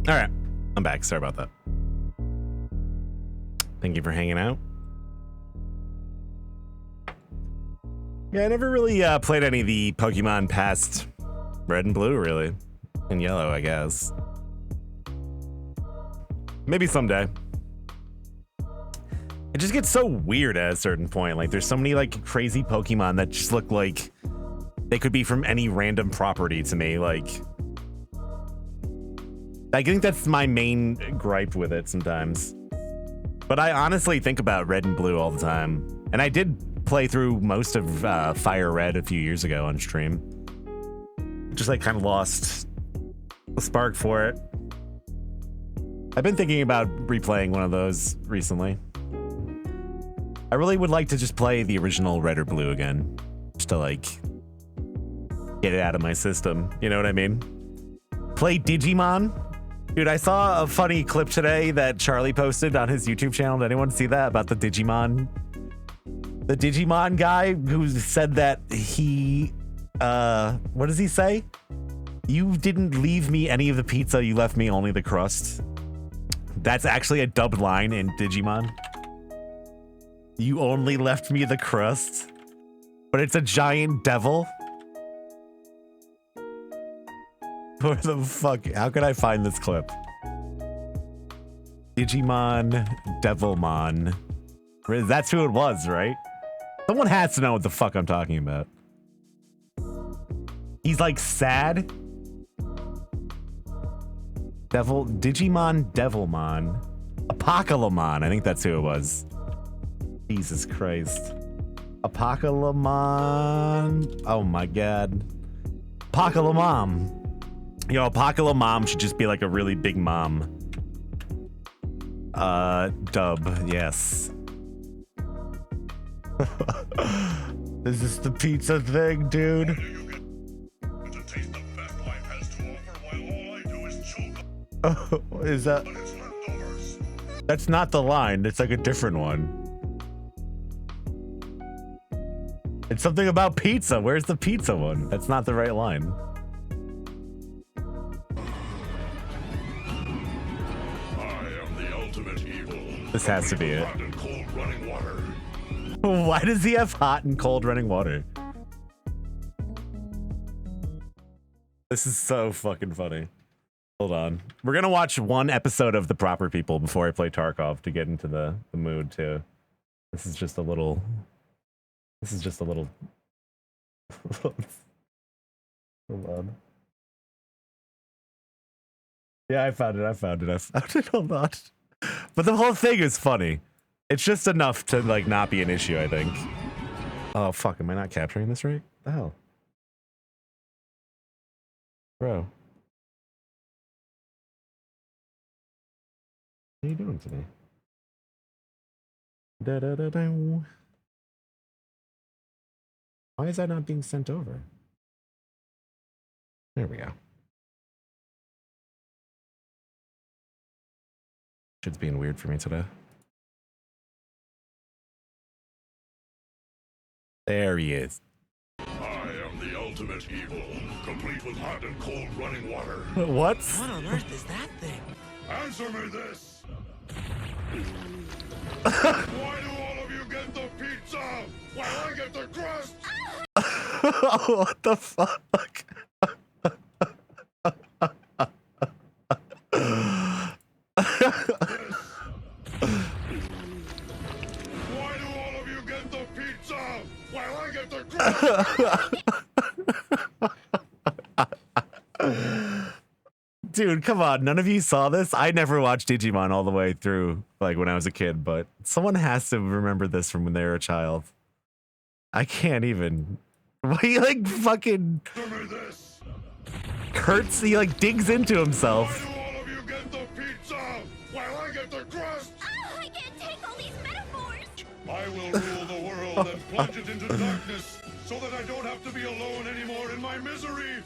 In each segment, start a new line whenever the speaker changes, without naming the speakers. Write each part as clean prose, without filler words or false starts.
All right, I'm back. Sorry about that. Thank you for hanging out. Yeah, I never really played any of the Pokemon past Red and Blue, really. And Yellow, I guess. Maybe someday. It just gets so weird at a certain point. Like, there's so many, like, crazy Pokemon that just look like they could be from any random property to me. Like, I think that's my main gripe with it sometimes. But I honestly think about Red and Blue all the time. And I did play through most of Fire Red a few years ago on stream. Just like kind of lost the spark for it. I've been thinking about replaying one of those recently. I really would like to just play the original Red or Blue again. Just to like get it out of my system. You know what I mean? Play Digimon? Dude, I saw a funny clip today that Charlie posted on his YouTube channel. Did anyone see that about the Digimon? The Digimon guy who said that he, what does he say? You didn't leave me any of the pizza, you left me only the crust. That's actually a dubbed line in Digimon. You only left me the crust. But it's a giant devil. Where the fuck? How can I find this clip? Digimon, Devilmon. That's who it was, right? Someone has to know what the fuck I'm talking about. He's like sad. Digimon, Devilmon. Apocalypmon. I think that's who it was. Jesus Christ. Apocalypmon. Oh my god. Apocalypmom. Yo, Apocalypmom should just be like a really big mom. Dub, yes. Is this the pizza thing, dude? Oh, is that? That's not the line. It's like a different one. It's something about pizza. Where's the pizza one? That's not the right line. This has to be it. Why does he have hot and cold running water? This is so fucking funny. Hold on. We're gonna watch one episode of The Proper People before I play Tarkov to get into the mood too. This is just a little... Hold on. Yeah, I found it. Hold on. But the whole thing is funny. It's just enough to like not be an issue, I think. Oh fuck, am I not capturing this right? What the hell? Bro. What are you doing today? Da-da-da-da. Why is that not being sent over? There we go. Shit's being weird for me today. There he is.
I am the ultimate evil, complete with hot and cold running water.
What?
What on earth is that thing?
Answer me this! Why do all of you get the pizza while I get the crust?
What the fuck?
Why do all of you get the pizza while I get the crust?
Dude, come on. None of you saw this? I never watched Digimon all the way through, like, when I was a kid, but someone has to remember this from when they were a child. I can't even. He, like, fucking... Hurts, he, like, digs into himself.
Why do all of you get the pizza while I get the crust?
Oh, I can't take all these metaphors.
I will rule the world and plunge it into darkness so that I don't have to be alone anymore in my misery.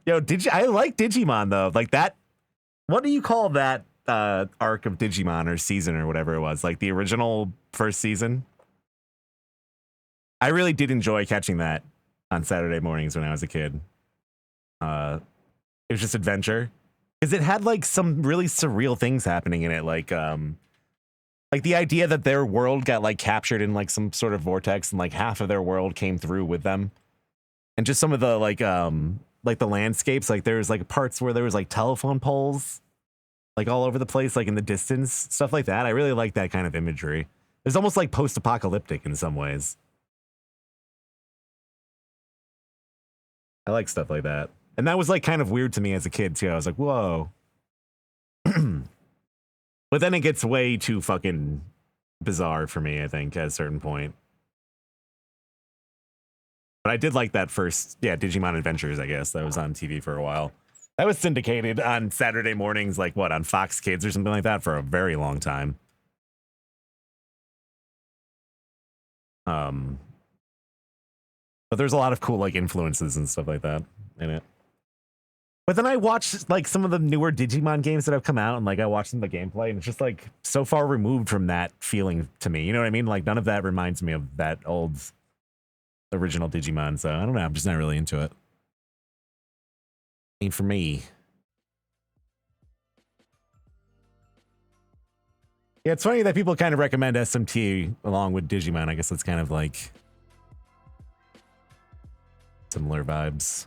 Yo, I like Digimon though. Like that. What do you call that arc of Digimon or season or whatever it was? Like the original first season. I really did enjoy catching that on Saturday mornings when I was a kid. It was just adventure. Because it had like some really surreal things happening in it, like the idea that their world got like captured in like some sort of vortex and like half of their world came through with them. And just some of the like the landscapes, like there's like parts where there was like telephone poles like all over the place, like in the distance, stuff like that. I really like that kind of imagery. It's almost like post-apocalyptic in some ways. I like stuff like that. And that was like kind of weird to me as a kid too. I was like, whoa. But then it gets way too fucking bizarre for me, I think, at a certain point. But I did like that first, Digimon Adventures, I guess. That was on TV for a while. That was syndicated on Saturday mornings, like what, on Fox Kids or something like that for a very long time. But there's a lot of cool like influences and stuff like that in it. But then I watched like some of the newer Digimon games that have come out, and like I watched the gameplay, and it's just like so far removed from that feeling to me. You know what I mean? Like none of that reminds me of that old original Digimon. So I don't know. I'm just not really into it. Ain't for me. Yeah, it's funny that people kind of recommend SMT along with Digimon. I guess it's kind of like similar vibes.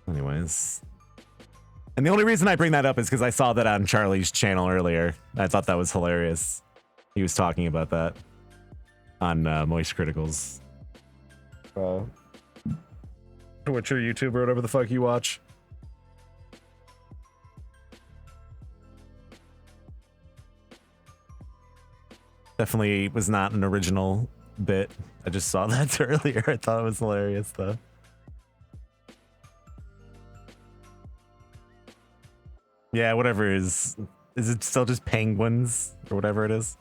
Anyways. And the only reason I bring that up is because I saw that on Charlie's channel earlier. I thought that was hilarious. He was talking about that on Moist Criticals. Twitch or YouTube or whatever the fuck you watch. Definitely was not an original bit. I just saw that earlier. I thought it was hilarious though. Yeah, whatever is it still just penguins or whatever it is?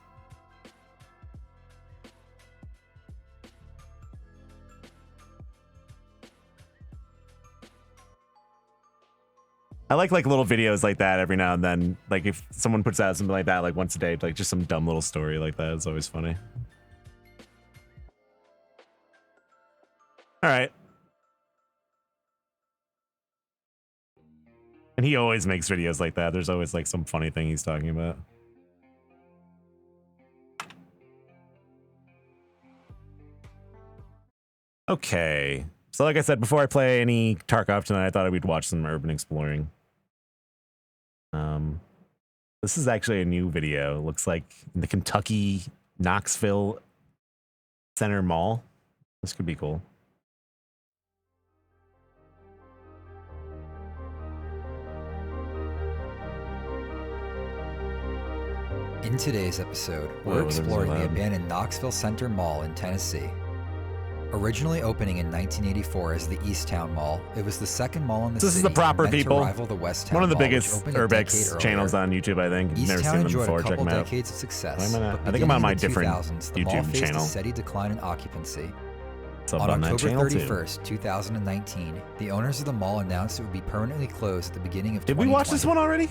I like little videos like that every now and then. Like if someone puts out something like that like once a day, like just some dumb little story like that, it's always funny. All right. And he always makes videos like that. There's always like some funny thing he's talking about. Okay. So like I said, before I play any Tarkov tonight, I thought we'd watch some urban exploring. This is actually a new video. It looks like in the Kentucky Knoxville Center Mall. This could be cool.
In today's episode, we're exploring the abandoned Knoxville Center Mall in Tennessee. Originally opening in 1984 as the Easttown Mall, it was the second mall in the city.
This is the proper people.
Rival the Westtown
One of the
Mall,
biggest Urbex channels on YouTube, I think. Never seen them before. Check them out.
Decades of success,
I think I'm on my different
2000s, the mall
YouTube
faced
channel.
A steady decline in occupancy.
On
October
that
31st, 2019, the owners of the mall announced it would be permanently closed at the beginning of 2020.
Did we watch this one already?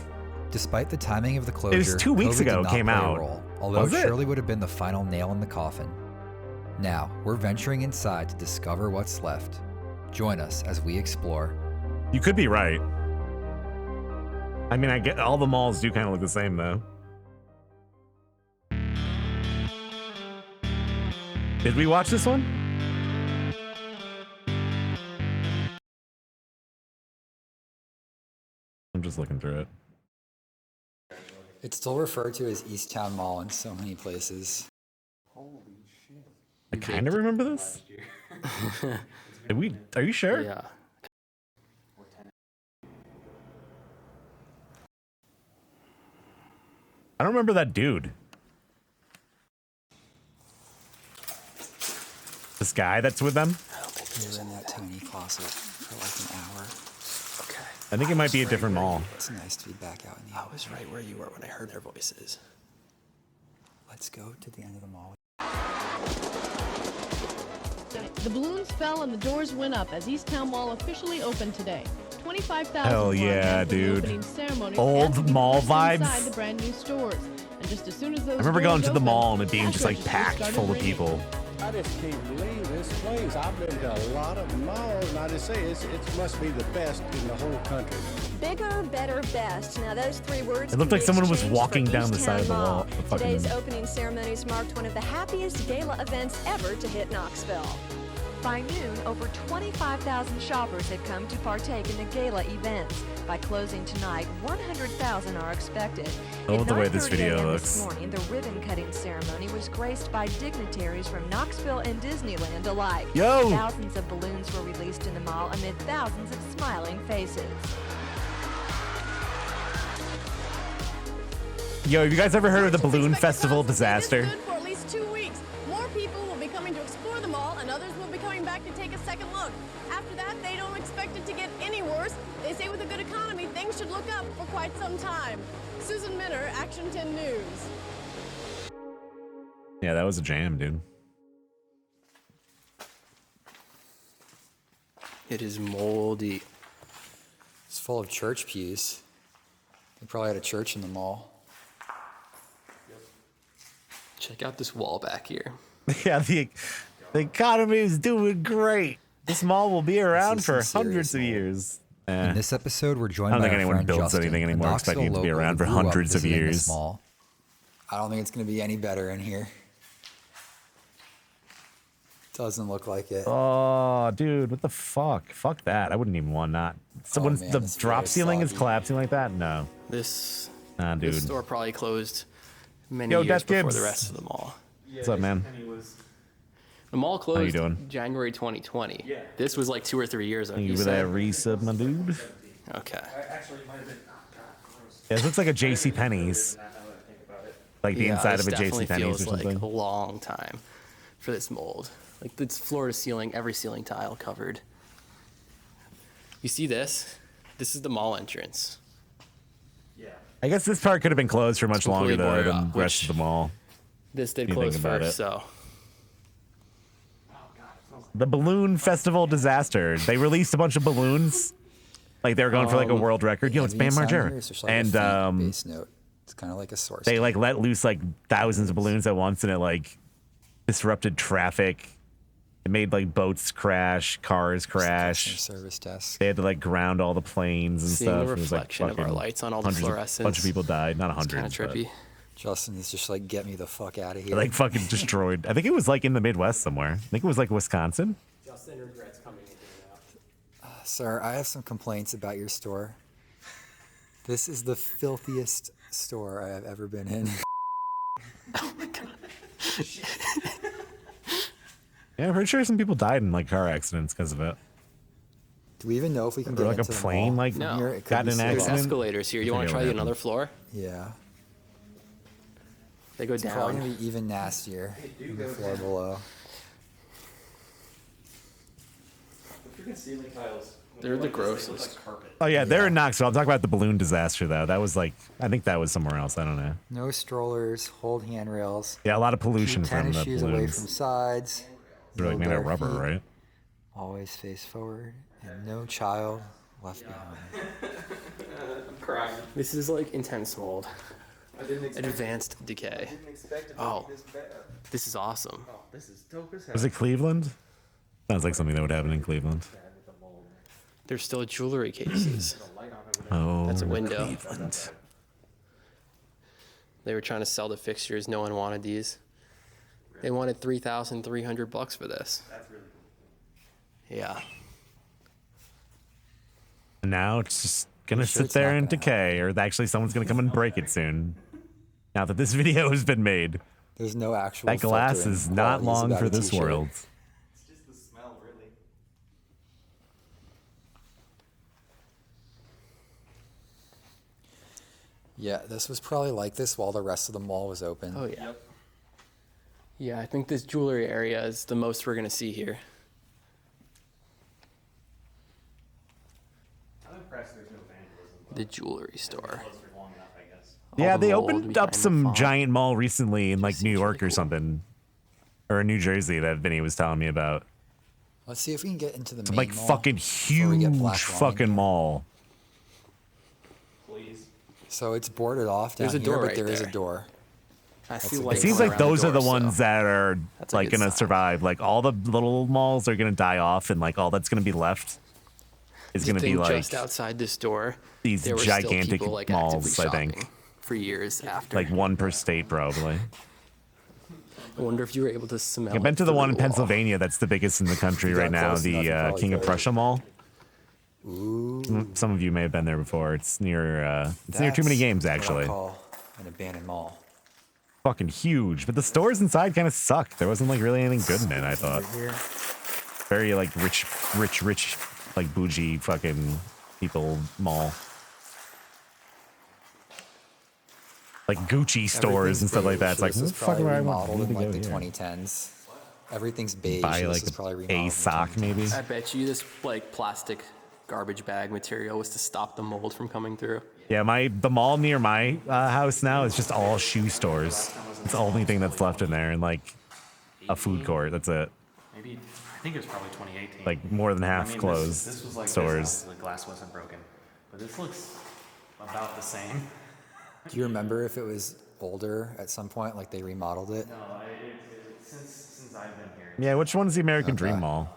Despite the timing of the closure,
it was 2 weeks
COVID
ago
did
it
not
came
play a
out.
role, although it surely would have been the final nail in the coffin. Now, we're venturing inside to discover what's left. Join us as we explore.
You could be right. I mean, I get all the malls do kind of look the same, though. Did we watch this one? I'm just looking through it.
It's still referred to as Easttown Mall in so many places.
I kind of remember this. Did we? Are you sure?
Yeah.
I don't remember that dude. This guy that's with them?
I don't think he was in that tiny closet for like an hour.
Okay.
I think it might be a different mall.
It's nice to be back out in the
I was right where you were when I heard their voices.
Let's go to the end of the mall.
The balloons fell and the doors went up as Easttown Mall officially opened today. 25,000
Hell yeah, dude. Old mall vibes.
Inside the brand new stores. And just as soon as those
I remember going to the
doors
mall and
opened,
it being
cash
just like
registers
packed
started
full of
ringing.
people.
I just can't believe this place. I've been to a lot of malls, and I just say it must be the best in the whole country.
Bigger, better, best. Now those three words.
It looked like someone was walking down the side of the
Mall.
wall.
Today's opening ceremonies marked one of the happiest gala events ever to hit Knoxville.
By noon, over 25,000 shoppers had come to partake in the gala events. By closing tonight, 100,000 are expected.
I love the way this video looks.
This morning, the ribbon-cutting ceremony was graced by dignitaries from Knoxville and Disneyland alike.
Yo!
Thousands of balloons were released in the mall amid thousands of smiling faces.
Yo, have you guys ever heard of the Balloon Festival disaster?
For at least 2 weeks, more people will be coming to explore the mall, and others will be coming back to take a second look. After that, they don't expect it to get any worse. They say with a good economy, things should look up for quite some time. Susan Minner, Action 10 News.
Yeah, that was a jam, dude.
It is moldy.
It's full of church pews. They probably had a church in the mall.
Check out this wall back here.
Yeah, the economy is doing great. This mall will be around for hundreds of years.
In this episode, we're joined
I don't
by
think
our
anyone
friend
builds
Justin,
anything
a
anymore
Knoxville
expecting it to be
local
around for
who grew up
hundreds of
visiting this
years.
mall. I don't think it's going to be any better in here. Doesn't look like it.
Oh, dude, what the fuck? Fuck that. I wouldn't even want that. So when
man,
the
this
drop
is
ceiling is
soggy.
collapsing like that? No.
This
Dude.
store probably closed many
Yo,
years
Death
before
Gibbs.
the rest of the mall.
What's up, man?
The mall closed
doing?
January 2020. Yeah. This was like 2 or 3 years ago.
Thank you
you
for
said?
that resub, my dude.
Okay.
Yeah, this looks like a J.C. Penney's. Like the inside of a J.C. Penney's or something.
Like a long time for this mold. Like it's floor to ceiling, every ceiling tile covered. You see this? This is the mall entrance.
I guess this part could have been closed for much longer
completely
though
boarded
than
up,
the rest of the mall.
This did
You think
close
about
first,
it.
so.
The Balloon Festival disaster. They released a bunch of balloons. Like they were going for like a world record. Yo, it's Bam Margera. And
bass note. It's kind of like a source.
they like let loose like thousands of balloons at once and it like disrupted traffic. It made like boats crash, cars crash.
Service desk.
They had to like ground all the planes and
Seeing
stuff.
the
It was like
reflection of our
fucking
lights on all the
hundreds of-
fluorescence.
bunch of people died. Not
It's kind
hundreds,
of trippy.
Justin is just like, get me the fuck out of here.
but like fucking destroyed. I think it was like in the Midwest somewhere. I think it was like Wisconsin.
Justin regrets coming in here now.
Sir, I have some complaints about your store. This is the filthiest store I have ever been in.
Yeah, I'm pretty sure some people died in like car accidents because of it.
Do we even know if we can
Or
get
like a
into the
plane
mall?
like
No.
Here, it could
got
be
in an
safe.
There's
accident.
escalators here. You
I
want to
forget
try
what
another floor?
Yeah.
They go
It's probably
down.
going to be even nastier in the floor below.
They're the grossest.
Oh yeah, they're in Knoxville. I'm talking about the balloon disaster though. That was like, I think that was somewhere else. I don't know.
No strollers, hold handrails.
Yeah, a lot of pollution
Keep
from
tennis
the
shoes away
balloons.
from sides.
They're like
no
made of
bare
rubber,
feet.
right?
Always face forward, and no child left behind.
I'm crying. This is like intense mold. Advanced decay. Oh, this is awesome.
Was it Cleveland? Sounds like something that would happen in Cleveland.
There's still jewelry cases.
Oh,
That's a window.
Cleveland.
They were trying to sell the fixtures. No one wanted these. They wanted $3,300 for this. That's really cool. Yeah.
And now it's just gonna
You sure
sit
it's
there
not
and
gonna
decay, or actually someone's gonna come and break it soon. Now that this video has been made,
There's no actual.
that glass
filtering
is not
qualities
long
about
for
a
this
t-shirt.
world.
Yeah, this was probably like this while the rest of the mall was open.
Oh, yeah. Yeah, I think this jewelry area is the most we're going to see here.
I'm impressed there's no vandalism.
The jewelry store.
Yeah,
All the
they
mold
opened
behind
up
the
some
font.
giant mall recently in like New
seems
York
really
or
cool.
something, or in New Jersey that Vinny was telling me about.
Let's see if we can get into the main
Like
mall
fucking
before we get
huge
black line
fucking
here.
mall.
Please.
So it's boarded off down
There's a
here,
door
but
right
there is a
there.
door.
I see
a
lights
It seems
going
like
around
those are the
door,
ones
so
that are
that's a
like
good
gonna
sign.
survive. Like all the little malls are gonna die off, and like all that's gonna be left is
You
gonna be
think
like
just outside this door,
these
there were
gigantic
still people like
malls,
actively
I think.
shopping for years after.
Like one per state, probably.
I wonder if you were able to smell.
I've been
it
to the
through
one in
wall.
Pennsylvania that's the biggest in the country
You got
right now,
close enough, you
the
probably
King of
could.
Prussia Mall.
Ooh.
Some of you may have been there before. It's near Too Many Games, actually.
What I call an abandoned mall.
Fucking huge, but the stores inside kind of sucked. There wasn't like really anything good in it, I thought.
Over here.
Very like rich, like bougie fucking people mall. Like Gucci stores and stuff like that. It's like,
This
what
was
the fuck am
probably
I
remodeled in
to
like
go
the
here?
2010s. Everything's beige.
Buy
This
like
was probably
a
remodeled in the
sock
2010s.
maybe.
I bet you this like plastic garbage bag material was to stop the mold from coming through.
Yeah, the mall near my house now is just all shoe stores. It's the only thing that's left in there, and like a food court. That's it.
Maybe, I think it was probably 2018.
Like more than half
I mean,
closed
this was like
stores.
The glass wasn't broken, but this looks about the same.
Do you remember if it was older at some point, like they remodeled it?
No, since I've been here.
Yeah, which one's the American Dream Mall?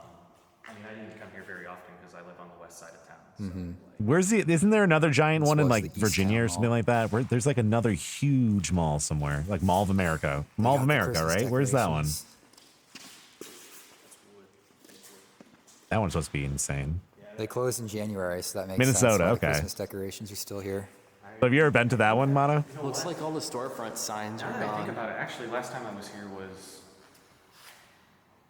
I mean, I didn't come here very often because I live on the west side of town. So
Where's isn't there another giant
This
one in
was
like
the East
Virginia
Town
or something
Mall.
like that? Where there's like another huge mall somewhere, like Mall of America. Mall of
Got the
America,
Christmas
right? Where's that one?
decorations.
That one's supposed to be insane.
They closed in January, so that makes
Minnesota,
sense. All the
okay.
Christmas decorations are still here.
So have you ever been to that one, Mono?
Looks like all the storefront signs are
now that I think
gone.
about it, actually, last time I was here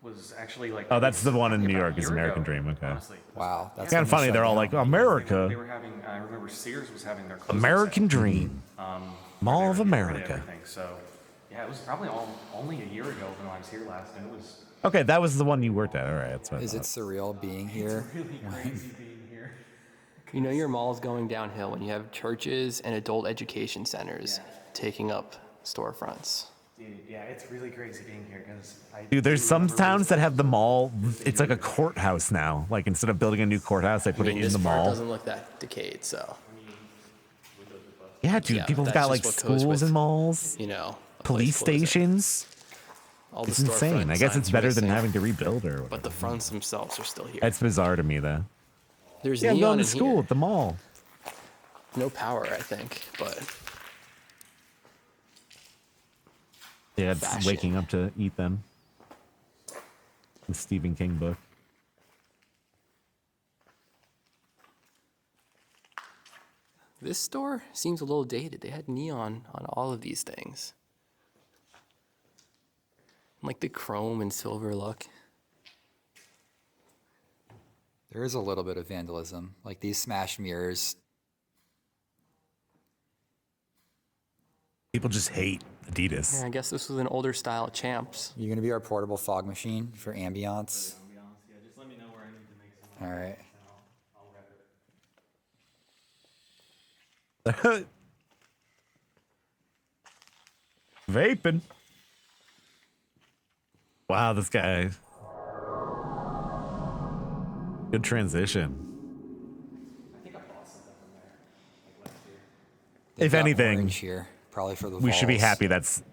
was actually like.
Oh, that's the one in
probably
New
about
York
a
is
year
American
ago,
Dream. Okay.
Honestly.
Wow, that's
It's kind of
gonna
funny.
shut
They're all
down.
like
They
America,
were having. I remember Sears was having their closing
American
sale,
Dream,
where
Mall
they
of
were getting rid
America.
everything. So, yeah, it was probably only a year ago when I was here last, and it was
Okay, that was the one you worked at. All right, that's what I
Is it
thought.
surreal being here?
really crazy being here.
You know your mall's going downhill when you have churches and adult education centers taking up storefronts.
Dude, yeah, it's really crazy being here because
Dude, there's some towns that have the mall. It's like a courthouse now. Like instead of building a new courthouse, they
I
put
mean,
it in
this
the
part
mall.
doesn't look that decayed, so
Yeah, dude,
yeah,
people have
that's
got like
just what goes
schools
with,
and malls,
you know, a
police
place closing.
stations.
All the
It's insane.
storefront
I guess
signs
it's
are
better than
missing,
having to rebuild or whatever.
But the fronts themselves are still here.
That's bizarre to me, though.
There's
Yeah, I'm
neon
going to
in
school
here.
at the mall.
No power, I think, but
Yeah, it's
Fashion.
waking up to eat them. The Stephen King book.
this store seems a little dated. They had neon on all of these things. Like the chrome and silver look.
There is a little bit of vandalism, like these smashed mirrors.
People just hate Adidas.
Yeah, I guess this was an older style Champs.
You're gonna be our portable fog machine for ambiance.
Yeah, just let me know where I need to make some.
All right.
I'll wrap it.
Vaping. Wow, this guy. Good transition.
They've
If
got
anything,
orange here, probably for the
we should be
walls.
happy that's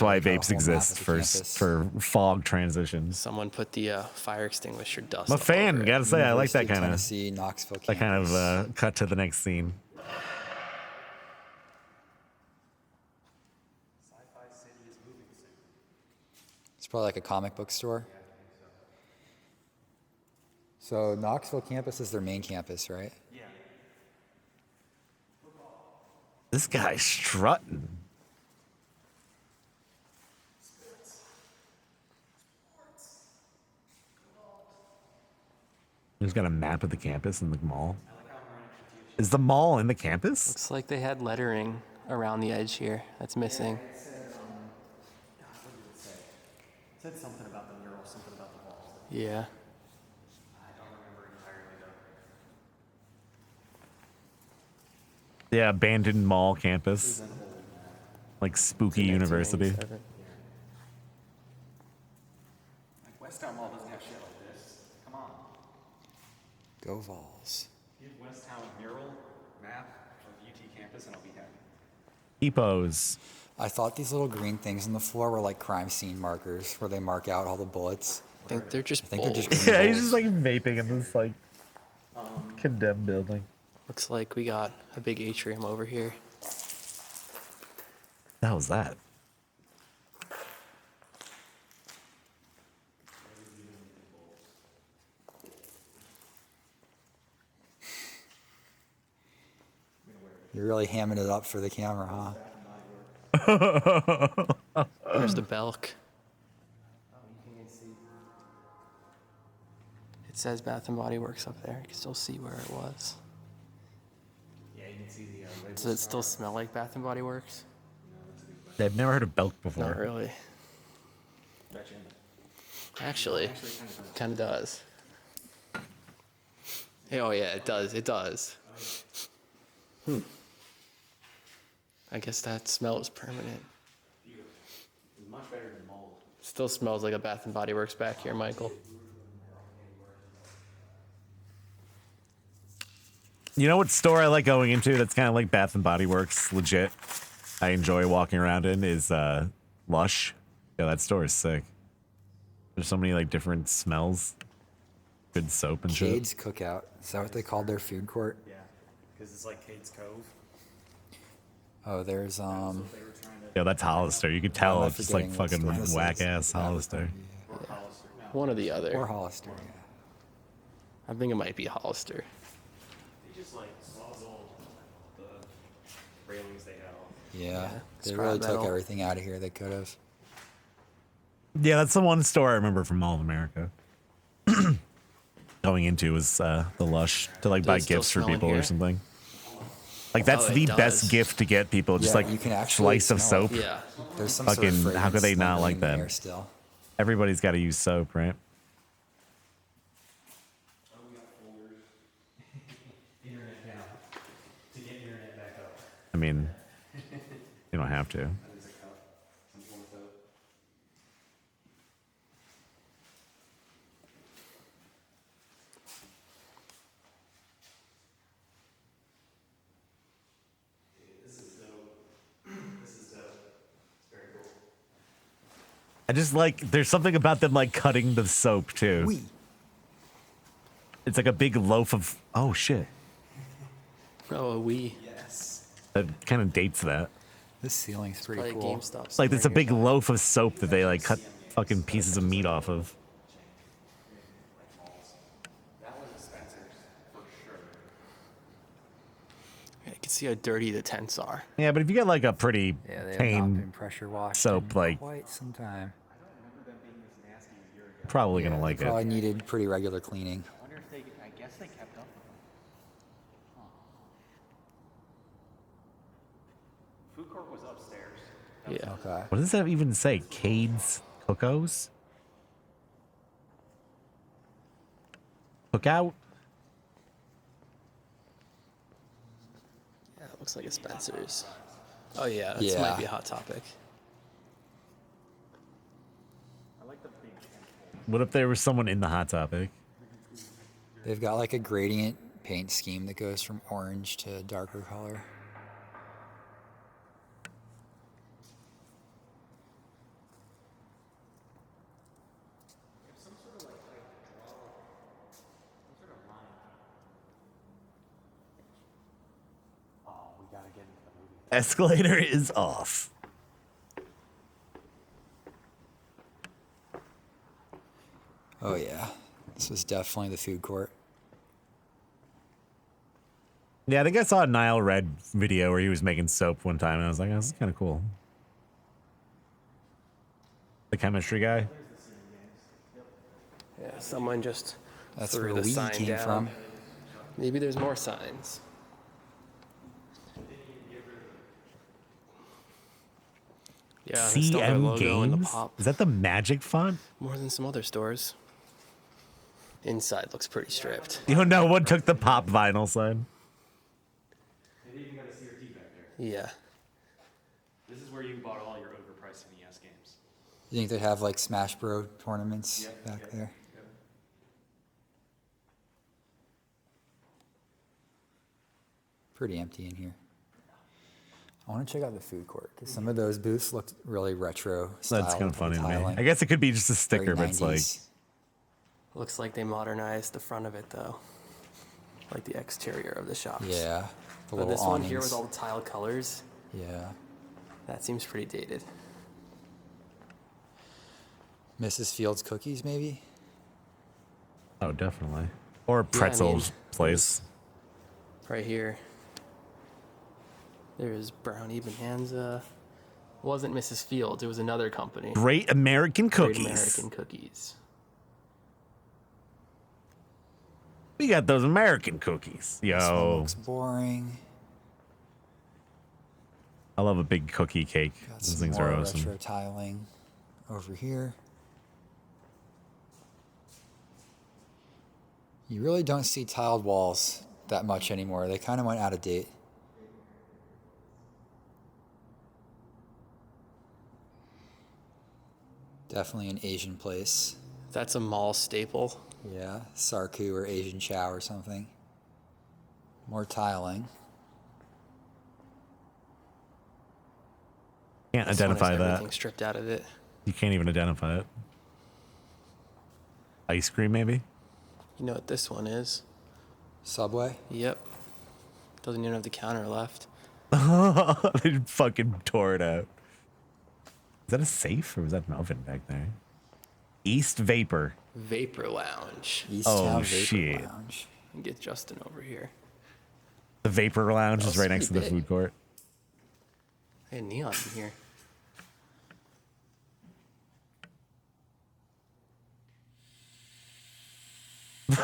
why
Got a
vapes
whole map
exist
of the
for
campus.
for fog transitions.
Someone put the fire extinguisher dust.
I'm a
all
fan,
over it.
gotta say, I like that
University of
kind of
Tennessee, Knoxville campus.
cut to the next scene.
It's probably like a comic book store. So Knoxville campus is their main campus, right?
This guy's strutting. He's got a map of the campus and the mall. Is the mall in the campus?
Looks like they had lettering around the edge here. That's missing.
It said something about the mural, something about the walls.
Yeah.
I don't remember entirely though.
Yeah, abandoned mall campus. Like spooky university.
1997.
Like Westtown Mall doesn't have shit like this. Come on.
Go Vols.
Give Westtown a mural map of UT campus and I'll be happy.
Epos.
I thought these little green things on the floor were like crime scene markers where they mark out all the bullets.
I think they're just
I think they're just
bowls.
green
Yeah, he's
bowls.
just like vaping in this like condemned building.
Looks like we got a big atrium over here.
How was that?
You're really hamming it up for the camera, huh?
There's the Belk. It says Bath and Body Works up there. You can still see where it was.
Yeah, you can see the label.
Does it still smell like Bath and Body Works?
I've never heard of Belk before.
Not really. Actually, kind of does. Oh yeah, it does. It does. I guess that smell is permanent.
It's much better than mold.
Still smells like a Bath and Body Works back here, Michael.
You know what store I like going into that's kind of like Bath and Body Works, legit? I enjoy walking around in is Lush. Yeah, that store is sick. There's so many like different smells. Good soap and shit.
Cade's Cookout. Is that what they called their food court?
Yeah, because it's like Cade's Cove.
Oh, there's
Yeah, that's Hollister. You could tell
I'm
it's just like
forgetting what
fucking
store this
whack
is.
ass Hollister.
One or the other.
or Hollister. Yeah.
I think it might be Hollister.
They just like sawzalled the railings they had off.
Yeah, they
scrap
really took
metal.
everything out of here they could have.
Yeah, that's the one store I remember from Mall of America. Going into was the Lush to like buy
Does it still
gifts for
smell in
people or
here?
something. Like that's
Oh, it
the
does.
best gift to get people. Just
Yeah,
like
you can actually
slice of
smell it.
soap.
Yeah.
There's some
Fucking-
sort of
how could they
fragrance
not like
lingering in the
that?
air still.
Everybody's got to use soap, right?
Internet down. To get internet back up.
I mean, you don't have to.
That is a cup. Some form of soap. This is dope. This is dope. It's very cool.
I just like there's something about them like cutting the soap too.
Wee.
It's like a big loaf of oh shit.
Oh, we.
Yes.
That kind of dates that.
This ceiling's pretty
Probably
cool.
GameStop.
It's like it's a big loaf of soap that they like cut fucking pieces of meat off of.
That was a Spencer's for sure.
You can see how dirty the tents are.
Yeah, but if you get like a pretty
Yeah, they have not
pain
been pressure washed
soap,
in
like
quite some time.
probably
Yeah,
gonna like
they
it.
probably needed pretty regular cleaning.
I wonder if they, I guess they kept up. Food court was upstairs.
Yeah.
Okay.
What does that even say? Cade's Cookos? Cookout?
Yeah, it looks like a Spencer's. Oh yeah, this
Yeah.
might be a Hot Topic.
I like the big
What if there was someone in the Hot Topic?
They've got like a gradient paint scheme that goes from orange to darker color.
Oh, we gotta get into the movie.
Escalator is off.
Oh yeah, this was definitely the food court.
Yeah, I think I saw a Nile Red video where he was making soap one time, and I was like, oh, this is kind of cool. The chemistry guy.
Yeah, someone just
That's
threw
where
the
we
sign
came
down.
from.
Maybe there's more signs. Yeah, they still have their
CM
logo in the
Games?
pop.
Is that the Magic font?
More than some other stores. Inside looks pretty stripped.
You know, one took the pop vinyl sign.
They even got a CRT back there.
Yeah.
This is where you bought all your overpriced NES games.
You think they'd have like Smash Bro tournaments back there? Pretty empty in here. I want to check out the food court because some of those booths looked really retro style.
That's kind of funny to me.
tiling.
I guess it could be just a sticker,
Very
but it's like
90s.
Looks like they modernized the front of it though, like the exterior of the shops.
Yeah. The
But
little
this one here
awnings.
with all the tile colors,
Yeah.
that seems pretty dated.
Mrs. Fields cookies, maybe?
oh, definitely. Or Pretzel's place.
Right here. There's Brownie Bonanza. It wasn't Mrs. Fields, it was another company.
Great American
Great
Cookies.
American Cookies.
We got those American cookies.
This one
Yo,
looks boring.
I love a big cookie cake.
Got
Those
some
things
more
are awesome.
retro tiling over here. You really don't see tiled walls that much anymore. They kind of went out of date. Definitely an Asian place.
That's a mall staple.
Yeah, Sarku or Asian Chow or something. More tiling.
Can't
This one has
identify that.
everything stripped out of it.
You can't even identify it. Ice cream, maybe?
You know what this one is?
Subway?
Yep. Doesn't even have the counter left.
They fucking tore it out. Is that a safe or was that an oven back there? East Vapor.
Vapor Lounge.
Easttown Vapor
shit.
Lounge.
Get Justin over here.
The Vapor Lounge is
That's
right next to the
pretty big.
food court.
Hey, neon in here.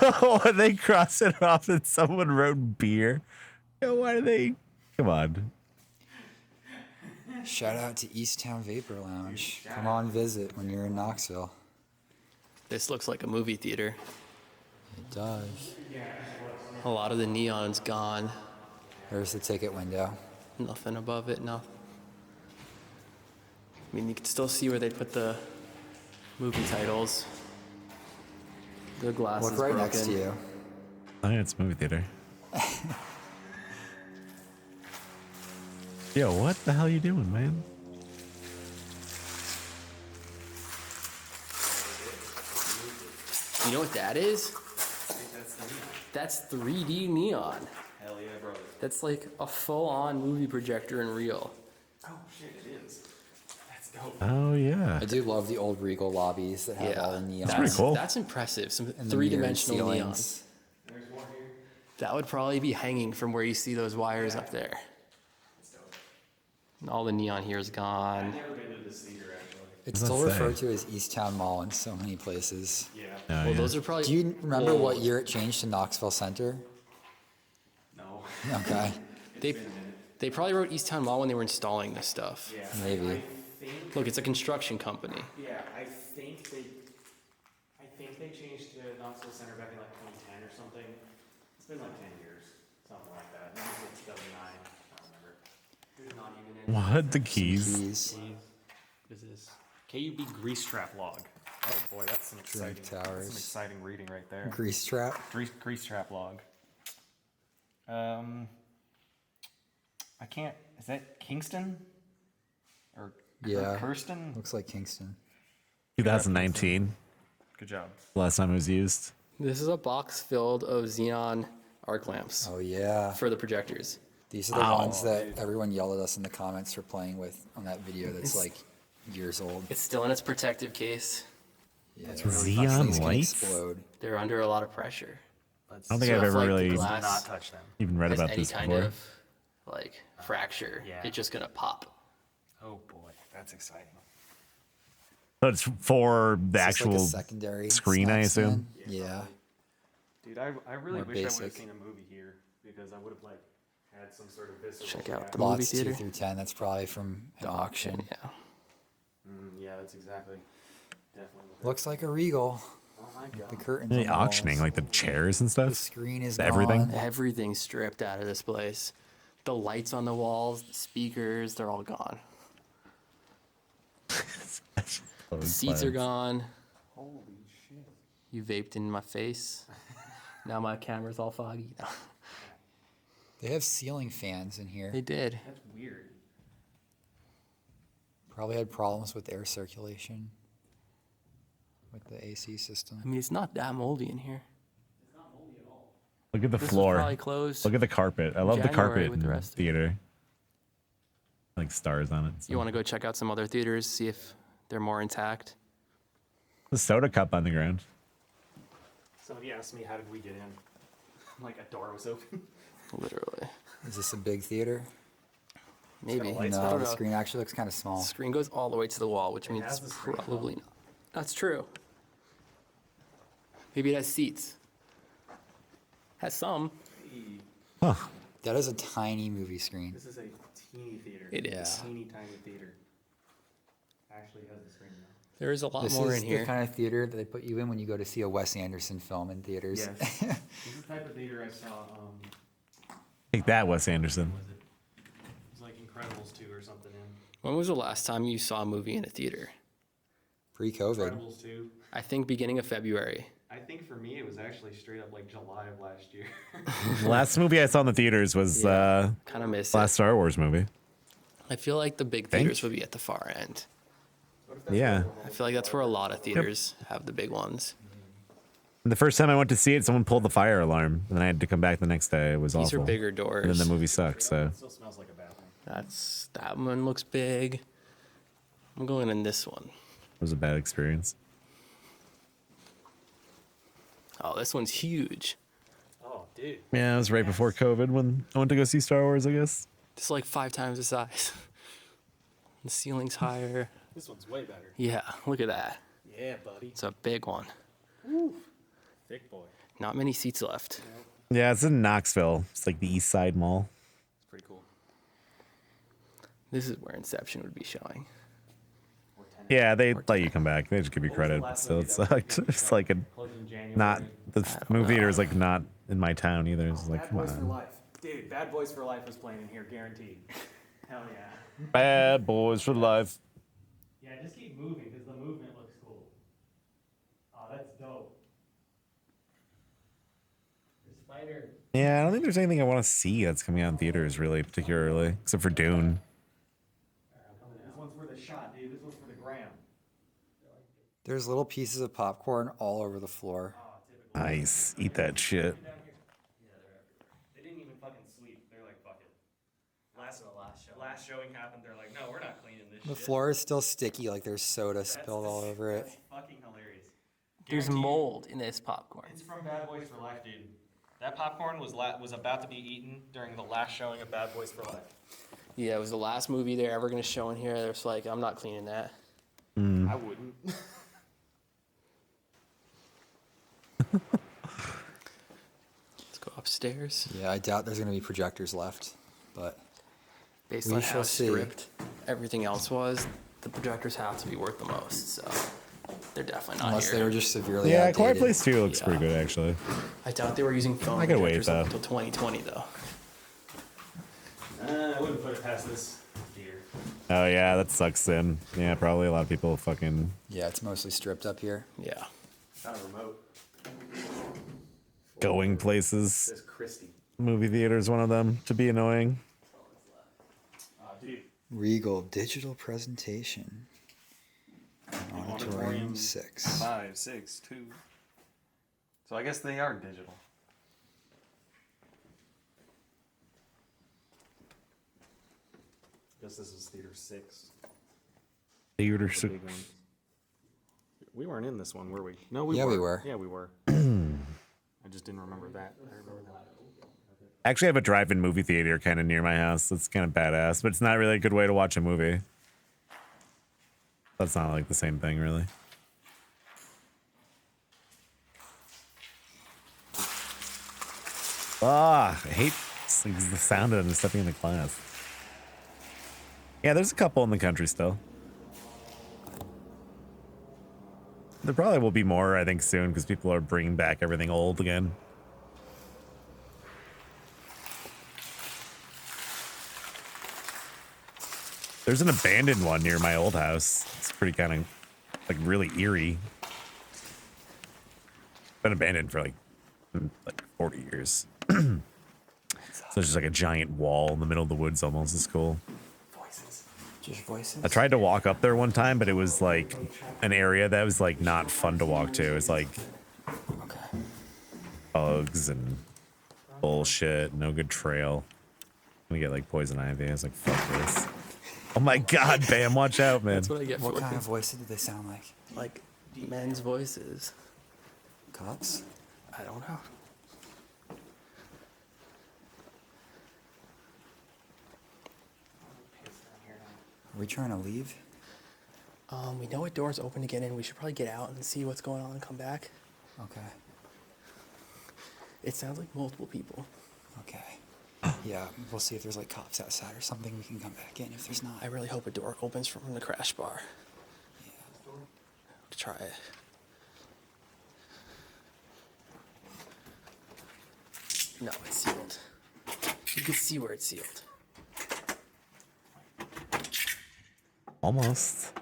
Oh, they crossed it off and someone wrote beer. Yo, why do they? Come on.
Shout out to Easttown Vapor Lounge. Come on visit when you're in Knoxville.
This looks like a movie theater.
It does.
A lot of the neon's gone.
There's the ticket window.
Nothing above it, no. I mean, you can still see where they put the movie titles. The glass
Look
is
right
broken.
next to you.
I think it's a movie theater. Yo, what the hell are you doing, man?
You know what that is? That's 3D neon.
Hell yeah, brother.
That's like a full-on movie projector in real.
Oh shit, it is. That's dope.
Oh yeah.
I do love the old Regal lobbies that have all the neon.
pretty cool.
That's impressive. Some
and the
three-dimensional
mirrored
neon.
ceilings.
There's more here.
That would probably be hanging from where you see those wires up there.
That's dope.
And all the neon here is gone.
I've never been to this theater actually.
It's
What does
still
that say?
referred to as Easttown Mall in so many places.
Yeah.
Oh,
Well,
yeah.
those are probably.
Do you remember
well,
what year it changed to Knoxville Center?
No.
Okay,
They probably wrote Easttown Mall when they were installing this stuff.
Yeah.
maybe.
I think.
Look, it's a construction company.
Yeah, I think they changed to Knoxville Center back in like 2010 or something. It's been like 10 years, something like that. Maybe it's 2009. I don't remember. There's not even any.
What? The keys?
Keys.
What is this? KUB grease trap log. Oh boy, that's some exciting.
Towers.
That's some exciting reading right there.
Grease trap.
Grease trap log. I can't. Is that Kingston? Or
Yeah.
Kirsten?
Looks like Kingston.
2019.
Good job.
Last time it was used.
This is a box filled of xenon arc lamps
Oh yeah.
for the projectors.
These are the ones that everyone yelled at us in the comments for playing with on that video that's like years old.
It's still in its protective case.
Yeah,
Xeon
things can
lights?
explode.
They're under a lot of pressure.
I don't think
So
I've
if,
ever
like, the
really
glass
Not touch them.
even read
has
about
any
this
kind
before.
of like fracture,
Yeah.
it's just gonna pop.
Oh boy, that's exciting.
So it's for the
It's just like
actual
a secondary
screen, I
snack
assume.
stand. Yeah.
Dude, I really
More
wish I would
basic.
have seen a movie here because I would have like had some sort of visceral.
Check out the
reaction.
movie
Lots 2
theater.
through 10. That's probably from an auction.
Yeah.
Yeah, that's exactly. Definitely.
Looks like a Regal.
Oh my god.
The curtains.
The
on the
auctioning,
walls.
like the chairs and
The
stuff.
screen is
Everything?
gone.
Everything's stripped out of this place. The lights on the walls, the speakers, they're all gone. The seats are gone.
Holy shit.
You vaped in my face. Now my camera's all foggy.
They have ceiling fans in here.
They did.
That's weird.
Probably had problems with air circulation with the AC system.
I mean, it's not that moldy in here.
Look at the
This was
floor.
probably closed
Look at the carpet. I love the
January
carpet
with
in
the
the
rest of it.
theater. Like stars on it. So.
You want to go check out some other theaters, see if they're more intact?
The soda cup on the ground.
Somebody asked me, how did we get in? Like, a door was open.
Literally.
Is this a big theater?
Maybe.
lights
I
No,
don't
the
know.
screen actually looks kind of small.
The screen goes all the way to the wall, which means
has
it's
the screen
probably not. That's true. Maybe it has seats. Has some.
That is a tiny movie screen.
This is a teeny theater.
It
Yeah.
is.
Teeny tiny theater. Actually has the screen now.
There is a lot
This
more
is
in
the
here.
kind of theater that they put you in when you go to see a Wes Anderson film in theaters.
Yes. This is the type of theater I saw.
Take that, Wes Anderson.
Was it? It was like Incredibles 2 or something in.
When was the last time you saw a movie in a theater?
Pre-COVID.
Incredibles 2.
I think beginning of February.
I think for me it was actually straight up like July of last year.
The last movie I saw in the theaters was
Kind of miss
last
it.
Star Wars movie.
I feel like the big theaters would be at the far end.
Yeah.
I feel like that's where a lot of theaters have the big ones.
And the first time I went to see it, someone pulled the fire alarm, and I had to come back the next day. It was
These
awful.
are bigger
And
doors.
then the movie sucked. So
It still smells like a bathroom.
That one looks big. I'm going in this one.
it was a bad experience.
Oh, this one's huge.
Oh, dude.
Yeah, it was right before COVID when I went to go see Star Wars, I guess.
This is like 5 times the size. The ceiling's higher.
This one's way better.
Yeah, look at that.
Yeah, buddy.
It's a big one.
Thick boy.
Not many seats left.
Yeah, it's in Knoxville. It's like the East Side Mall.
It's pretty cool.
This is where Inception would be showing.
Yeah, they let you come back. They just give you credit. So it sucked. It's like not the movie theater is like not in my town either. It's like
Bad
come
Boys for
on.
Life. Dude, Bad Boys for Life was playing in here, guaranteed. Hell yeah.
Bad Boys for Life.
Yeah, just keep moving because the movement looks cool. Oh, that's dope. The spider.
Yeah, I don't think there's anything I want to see that's coming out in theaters really, particularly, except for Dune.
This one's for the shot, dude. This one's for the gram.
There's little pieces of popcorn all over the floor.
Nice. Eat that shit.
They didn't even fucking sleep. They're like, fuck it. Last showing happened. They're like, no, we're not cleaning this
The
shit.
floor is still sticky, like there's soda spilled all over it.
That's fucking hilarious.
There's
Guaranteed.
mold in this popcorn.
It's from Bad Boys for Life, dude. That popcorn was about to be eaten during the last showing of Bad Boys for Life.
Yeah, it was the last movie they're ever going to show in here. They're just like, I'm not cleaning that.
I wouldn't.
Let's go upstairs.
Yeah, I doubt there's gonna be projectors left, but
Based
We
on
shall
how
see.
stripped everything else was, the projectors have to be worth the most. So they're definitely not
unless
here.
they were just severely
Yeah,
outdated.
Quiet Place 2 looks
Yeah.
pretty good actually.
I doubt they were using film
I could wait,
projectors up
though.
until 2020 though.
I wouldn't put it past this theater.
Oh yeah, that sucks then. Yeah, probably a lot of people fucking
Yeah, it's mostly stripped up here.
Yeah.
Not a remote.
going places.
Says Christie.
Movie theater is one of them to be annoying.
Dude.
Regal digital presentation. Auditorium 6.
5, 6, 2. So I guess they are digital. Guess this is theater 6.
Theater
The
6.
big one. We weren't in this one, were we? No, we
Yeah,
were.
we were.
Yeah, we were. I just didn't remember that. I remember that.
Actually, I have a drive-in movie theater kind of near my house. That's kind of badass, but it's not really a good way to watch a movie. That's not like the same thing, really. Ah, I hate the sound of them stepping in the class. Yeah, there's a couple in the country still. There probably will be more, I think, soon because people are bringing back everything old again. There's an abandoned one near my old house. It's pretty kind of like really eerie. Been abandoned for like 40 years. So it's just like a giant wall in the middle of the woods almost. It's cool.
Voices.
Just voices.
I tried to walk up there one time, but it was like an area that was like not fun to walk to. It was like bugs and bullshit, no good trail. I'm gonna get like poison ivy. I was like, fuck this. Oh my god, Bam, watch out, man.
That's what I get for
What kind of voices do they sound like?
Like men's voices.
Cops?
I don't know.
Are we trying to leave?
We know what door's open to get in. We should probably get out and see what's going on and come back.
Okay.
It sounds like multiple people.
Okay. Yeah, we'll see if there's like cops outside or something. We can come back in if there's not.
I really hope a door opens from the crash bar. Yeah. Try it. No, it's sealed. You can see where it's sealed.
Almost.
Stop.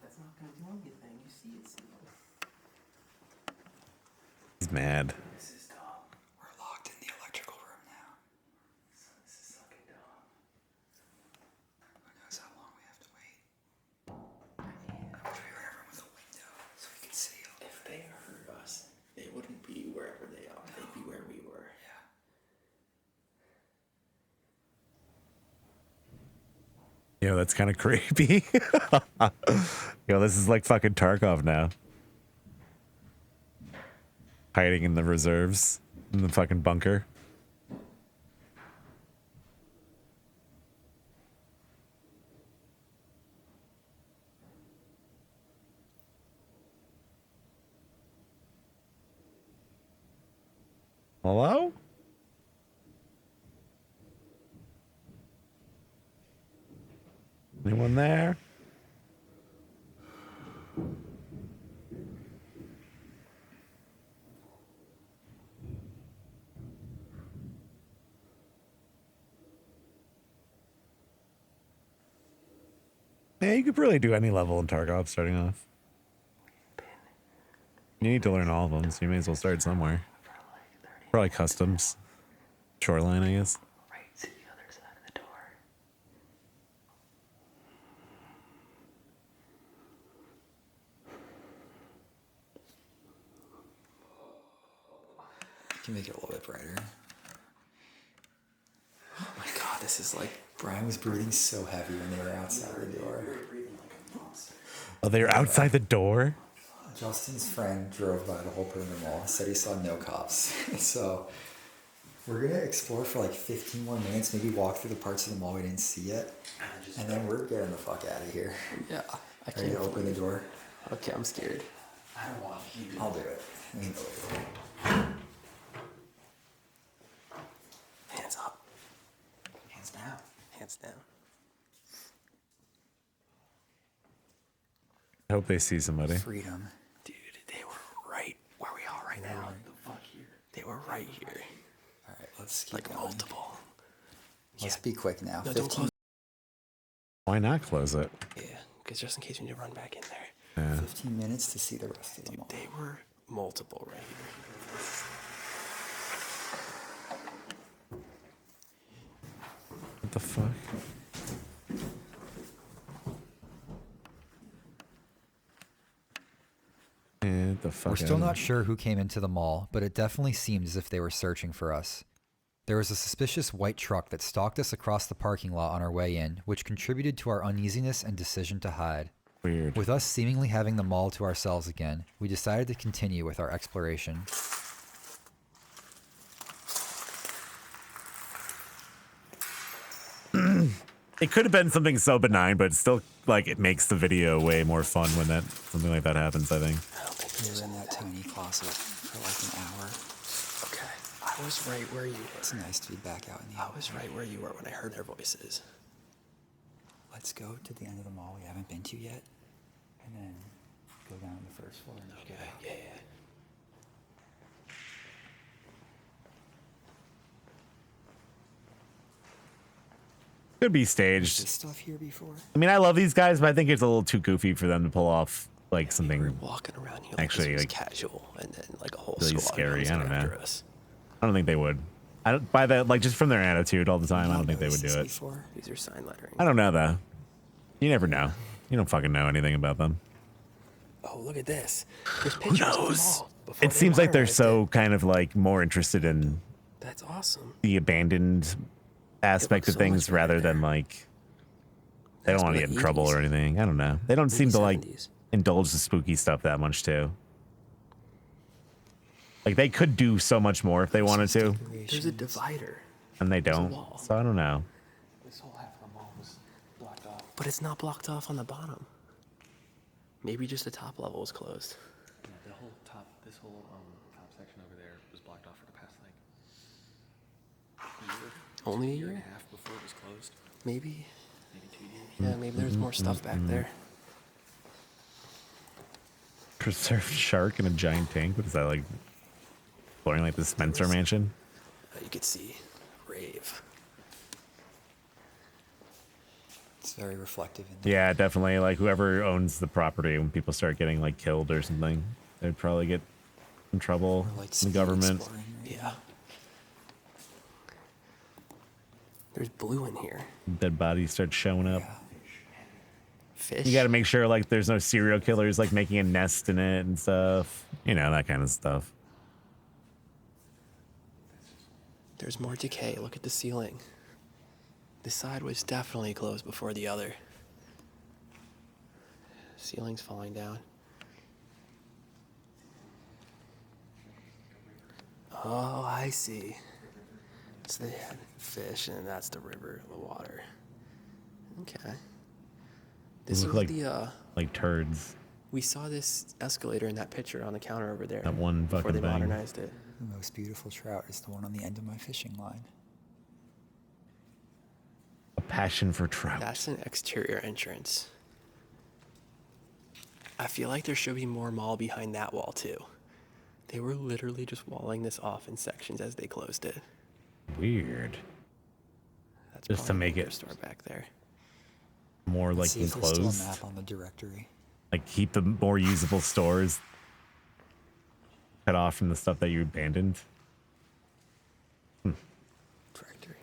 That's not going to do anything. You see it's sealed.
He's mad.
This is dumb.
We're locked in the electrical room now.
This is fucking dumb.
Who knows how long we have to wait? I wish we were ever with a window so we could see them.
If they heard us, they wouldn't be wherever they are. They'd be where we were.
Yeah.
Yo, that's kind of creepy. Yo, this is like fucking Tarkov now. Hiding in the reserves, in the fucking bunker. Hello? Anyone there? Yeah, you could really do any level in Tarkov starting off. You need to learn all of them, so you may as well start somewhere. Probably customs. Shoreline, I guess.
Right to the other side of the door.
Can you make it a little bit brighter?
Oh my god, this is like...
Brian was breathing so heavy when they were outside the door.
Oh, they're outside the door?
Justin's friend drove by the whole perimeter mall, said he saw no cops. So we're gonna explore for like 15 more minutes, maybe walk through the parts of the mall we didn't see yet, and then we're getting the fuck out of here.
Yeah, I
Ready to open the door?
Okay, I'm scared.
I don't want you. I'll do it.
Hands up.
Hands down.
Hands down.
I hope they see somebody.
Freedom.
Dude, they were right where we are right now. The fuck here? They were right here.
All right, let's keep
Like
going.
multiple.
Let's be quick now.
No, don't close.
Why not close it?
Yeah, because just in case we need to run back in there.
Yeah.
15 minutes to see the rest of the mall.
They were multiple right here.
What the fuck? Get the fuck
We're
out
still
of
not
there.
sure who came into the mall, but it definitely seemed as if they were searching for us. There was a suspicious white truck that stalked us across the parking lot on our way in, which contributed to our uneasiness and decision to hide.
Weird.
With us seemingly having the mall to ourselves again, we decided to continue with our exploration.
It could have been something so benign, but still, like, it makes the video way more fun when something like that happens, I think.
I don't think
We
there's
were in that tiny closet for like an hour.
Okay. I was right where you were.
It's nice to be back out in the
I
open.
was right where you were when I heard their voices.
Let's go to the end of the mall we haven't been to yet, and then go down to the first floor. And just get out.
Yeah.
Could be
Was
staged.
this stuff here before?
I mean, I love these guys, but I think it's a little too goofy for them to pull off, like,
We were
something
walking around here
actually,
like,
like,
casual, and then like a whole
really
squad
scary.
comes
I
in
don't know.
after us.
I don't think they would. I don't by that like just from their attitude all the time. I don't think they would do it.
Before.
These are sign lettering.
I don't know though. You never know. You don't fucking know anything about them.
Oh, look at this. There's pictures of them all before
It
they
seems like they're
modernized
so
it.
kind of like more interested in
That's awesome.
the abandoned aspect of
so
things
much better
rather
there.
than like they don't
That's
want to
from
get in
the
trouble
80s.
or anything. I don't know. They don't seem
Maybe
to like
70s.
indulge the spooky stuff that much too. Like they could do so much more if they wanted to,
There's a divider.
and they
a
don't.
wall.
So I don't know.
This whole half of the mall was blocked off.
But it's not blocked off on the bottom. Maybe just the top level is closed.
Yeah, the whole top, this whole top section over there was blocked off for the past like a year.
Only a
year and
year?
a half before it was closed.
Maybe.
Maybe 2 years.
Yeah, maybe there's more stuff back there.
Preserved shark in a giant tank. What is that like? Exploring like the Spencer Mansion.
You could see rave.
It's very reflective in there.
Yeah, definitely. Like whoever owns the property, when people start getting like killed or something, they'd probably get in trouble.
Or like
from the government.
exploring, right?
Yeah. There's blue in here.
Dead bodies start showing up.
Yeah.
Fish.
You got to make sure like there's no serial killers like making a nest in it and stuff. You know, that kind of stuff.
There's more decay. Look at the ceiling. This side was definitely closed before the other. Ceiling's falling down. Oh, I see. So they had fish, and that's the river, the water. Okay. This
look
was
like- Like turds.
we saw this escalator in that picture on the counter over there.
That one
before
fucking
they
thing.
modernized it.
The most beautiful trout is the one on the end of my fishing line.
A passion for trout.
That's an exterior entrance. I feel like there should be more mall behind that wall too. They were literally just walling this off in sections as they closed it.
Weird.
That's
Just to
probably
make
their
it
store back there.
more
Let's
like
see if there's still a
enclosed.
map on the directory.
Like keep the more usable stores cut off from the stuff that you abandoned.
Directory.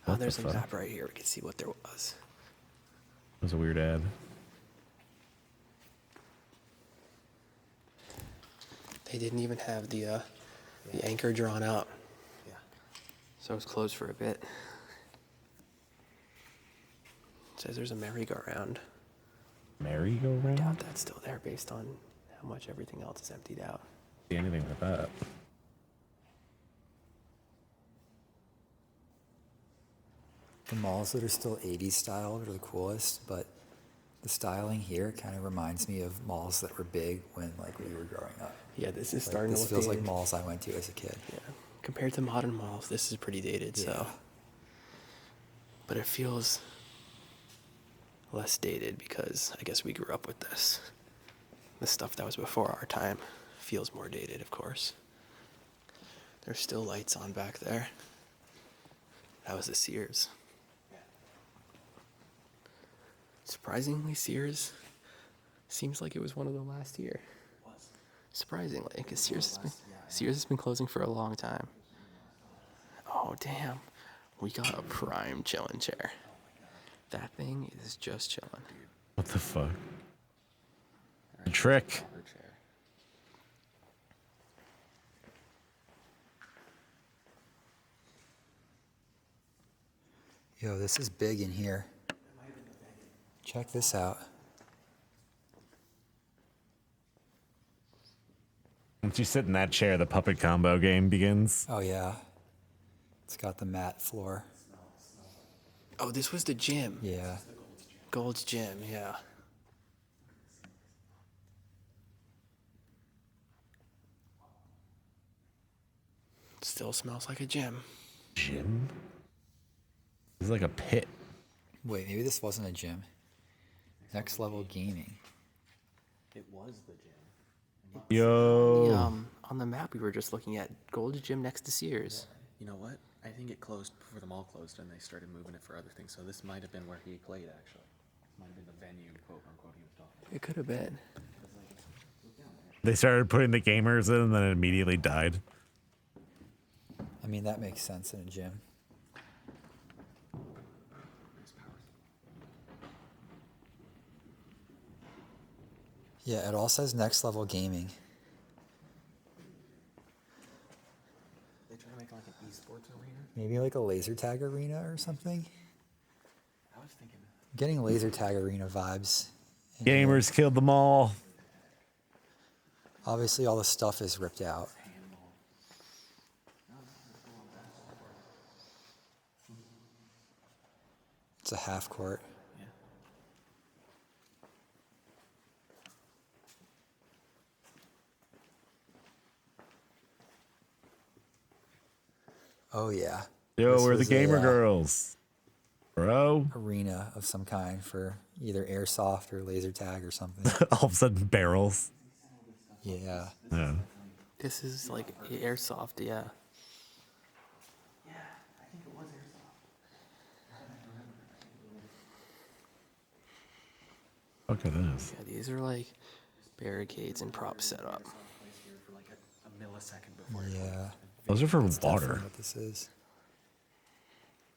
What
Oh, there's
the
a
fuck?
map right here. We can see what there was.
That was a weird ad.
They didn't even have the anchor drawn out.
Yeah.
So it was closed for a bit. It says there's a merry-go-round.
Merry-go-round?
Doubt that's still there based on how much everything else is emptied out.
See anything like that?
The malls that are still 80s style are the coolest, but the styling here kind of reminds me of malls that were big when like we were growing up.
Yeah, this is
Like,
starting
this
to
feels
look
like
dated.
malls I went to as a kid.
Yeah. Compared to modern malls, this is pretty dated, so.
Yeah.
But it feels less dated because I guess we grew up with this. The stuff that was before our time feels more dated, of course. There's still lights on back there. That was the Sears. Surprisingly, Sears seems like it was one of the last here. Surprisingly, because Sears has been closing for a long time. Oh, damn. We got a prime chillin' chair. That thing is just chilling.
What the fuck? A trick.
Yo, this is big in here. Check this out.
Once you sit in that chair, the puppet combo game begins.
Oh yeah. It's got the matte floor.
Oh, this was the gym.
Yeah.
Gold's Gym, yeah. Still smells like a gym.
Gym? It's like a pit.
Wait, maybe this wasn't a gym. Next Level Gaming.
It was the gym.
Yo.
On the map we were just looking at, Gold's Gym next to Sears.
You know what? I think it closed before the mall closed and they started moving it for other things. So this might have been where he played, actually. Might have been the venue, quote unquote, he was talking about.
It could have been.
They started putting the gamers in and then it immediately died.
I mean, that makes sense in a gym. Yeah, it all says Next Level Gaming.
They trying to make like an esports arena?
Maybe like a laser tag arena or something.
I was thinking.
I'm getting laser tag arena vibes.
Gamers killed them all.
Obviously, all the stuff is ripped out. It's a half court.
Yeah.
Oh yeah.
Yo,
This
we're the
was
gamer
a,
girls. Bro.
Arena of some kind for either airsoft or laser tag or something.
All of a sudden, barrels.
Yeah.
Yeah.
This is like airsoft, yeah.
Yeah, I think it was airsoft.
Look at this.
Yeah, these are like barricades and props set up.
For like a millisecond before.
Yeah.
Those are for
That's
water.
definitely what this is.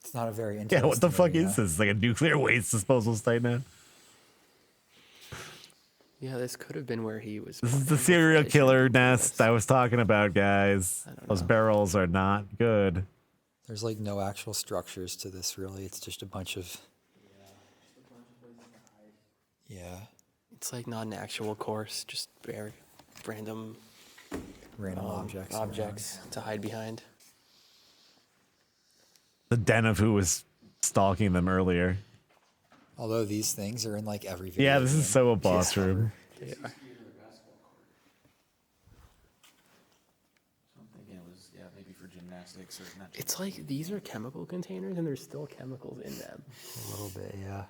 It's not a very
Yeah,
interesting
what the fuck
arena.
is this? Like a nuclear waste disposal site now?
Yeah, this could have been where he was.
This is the
playing
serial
before they
killer
showed him
nest
this.
I was talking about, guys. Those barrels are not good.
There's like no actual structures to this really. It's just a bunch of yeah,
It's like not an actual course, just random
objects.
objects to hide behind.
The den of who was stalking them earlier.
Although these things are in like every video.
Yeah, this is
game.
so a boss room.
Yeah.
So I'm thinking it was, yeah, maybe for gymnastics or not.
It's like these are chemical containers and there's still chemicals in them.
A little bit, yeah.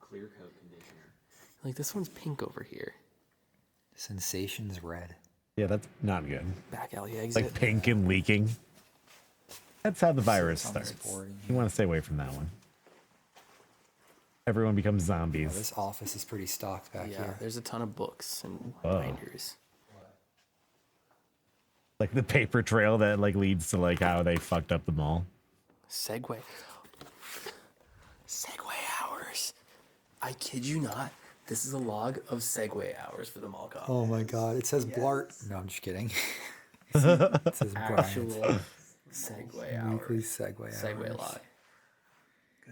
Clear coat conditioner.
Like this one's pink over here.
Sensations red.
Yeah, that's not good.
Back alley
It's
exit.
like pink and leaking. That's how the virus
on the
starts.
board,
You want to stay away from that one. Everyone becomes
Oh,
zombies.
this office is pretty stocked back
Yeah,
here.
there's a ton of books and
Oh.
binders.
Like the paper trail that like leads to like how they fucked up the mall.
Segway. Segway hours. I kid you not. This is a log of Segway hours for the mall cop.
Oh my god, it says Blart. No, I'm just kidding. It says
Actual
Bryant.
Segway hours.
Weekly Segway
Segway
hours.
log.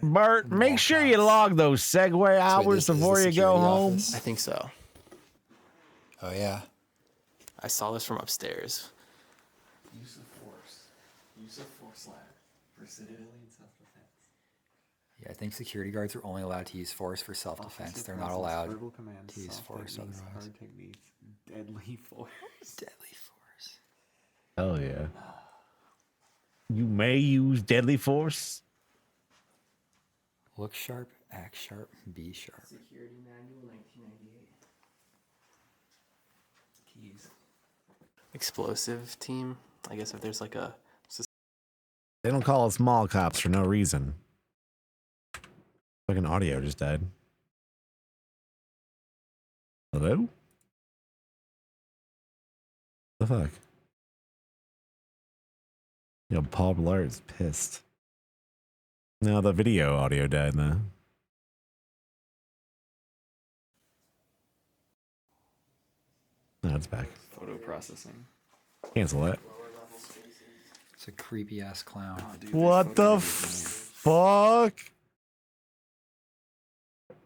Bart, make sure you log those Segway hours
this is the
before you go
security
home.
office?
I think so.
Oh yeah.
I saw this from upstairs.
Use of force. Use of force lab. Versatility and self-defense.
Yeah, I think security guards are only allowed to use force for self-defense. They're not allowed
Verbal commands,
to use
soft
force
techniques,
otherwise.
hard techniques, deadly force.
Deadly force.
Hell yeah. You may use deadly force.
Look sharp, act sharp, be sharp.
Security manual 1998.
Keys.
Explosive team. I guess if there's like a
They don't call us mall cops for no reason. Fucking audio just died. Hello? The fuck? Yo, Paul Blart is pissed. No, the video audio died though. No, it's back.
Photo processing.
Cancel that.
It's a creepy ass clown.
What the fuck?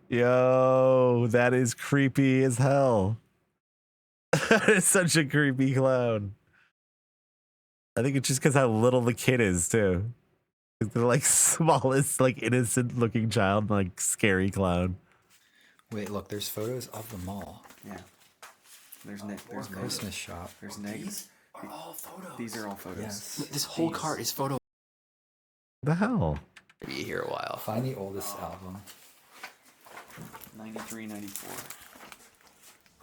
Yo, that is creepy as hell. That is such a creepy clown. I think it's just because how little the kid is too. They're like smallest, like innocent looking child, like scary clown.
Wait, look, there's photos of the mall.
Yeah. There's there's
Christmas shop.
There's negs.
are all photos.
These are all photos.
Yes.
This whole cart is photo.
The hell?
Be here a while.
Find the oldest album.
93, 94.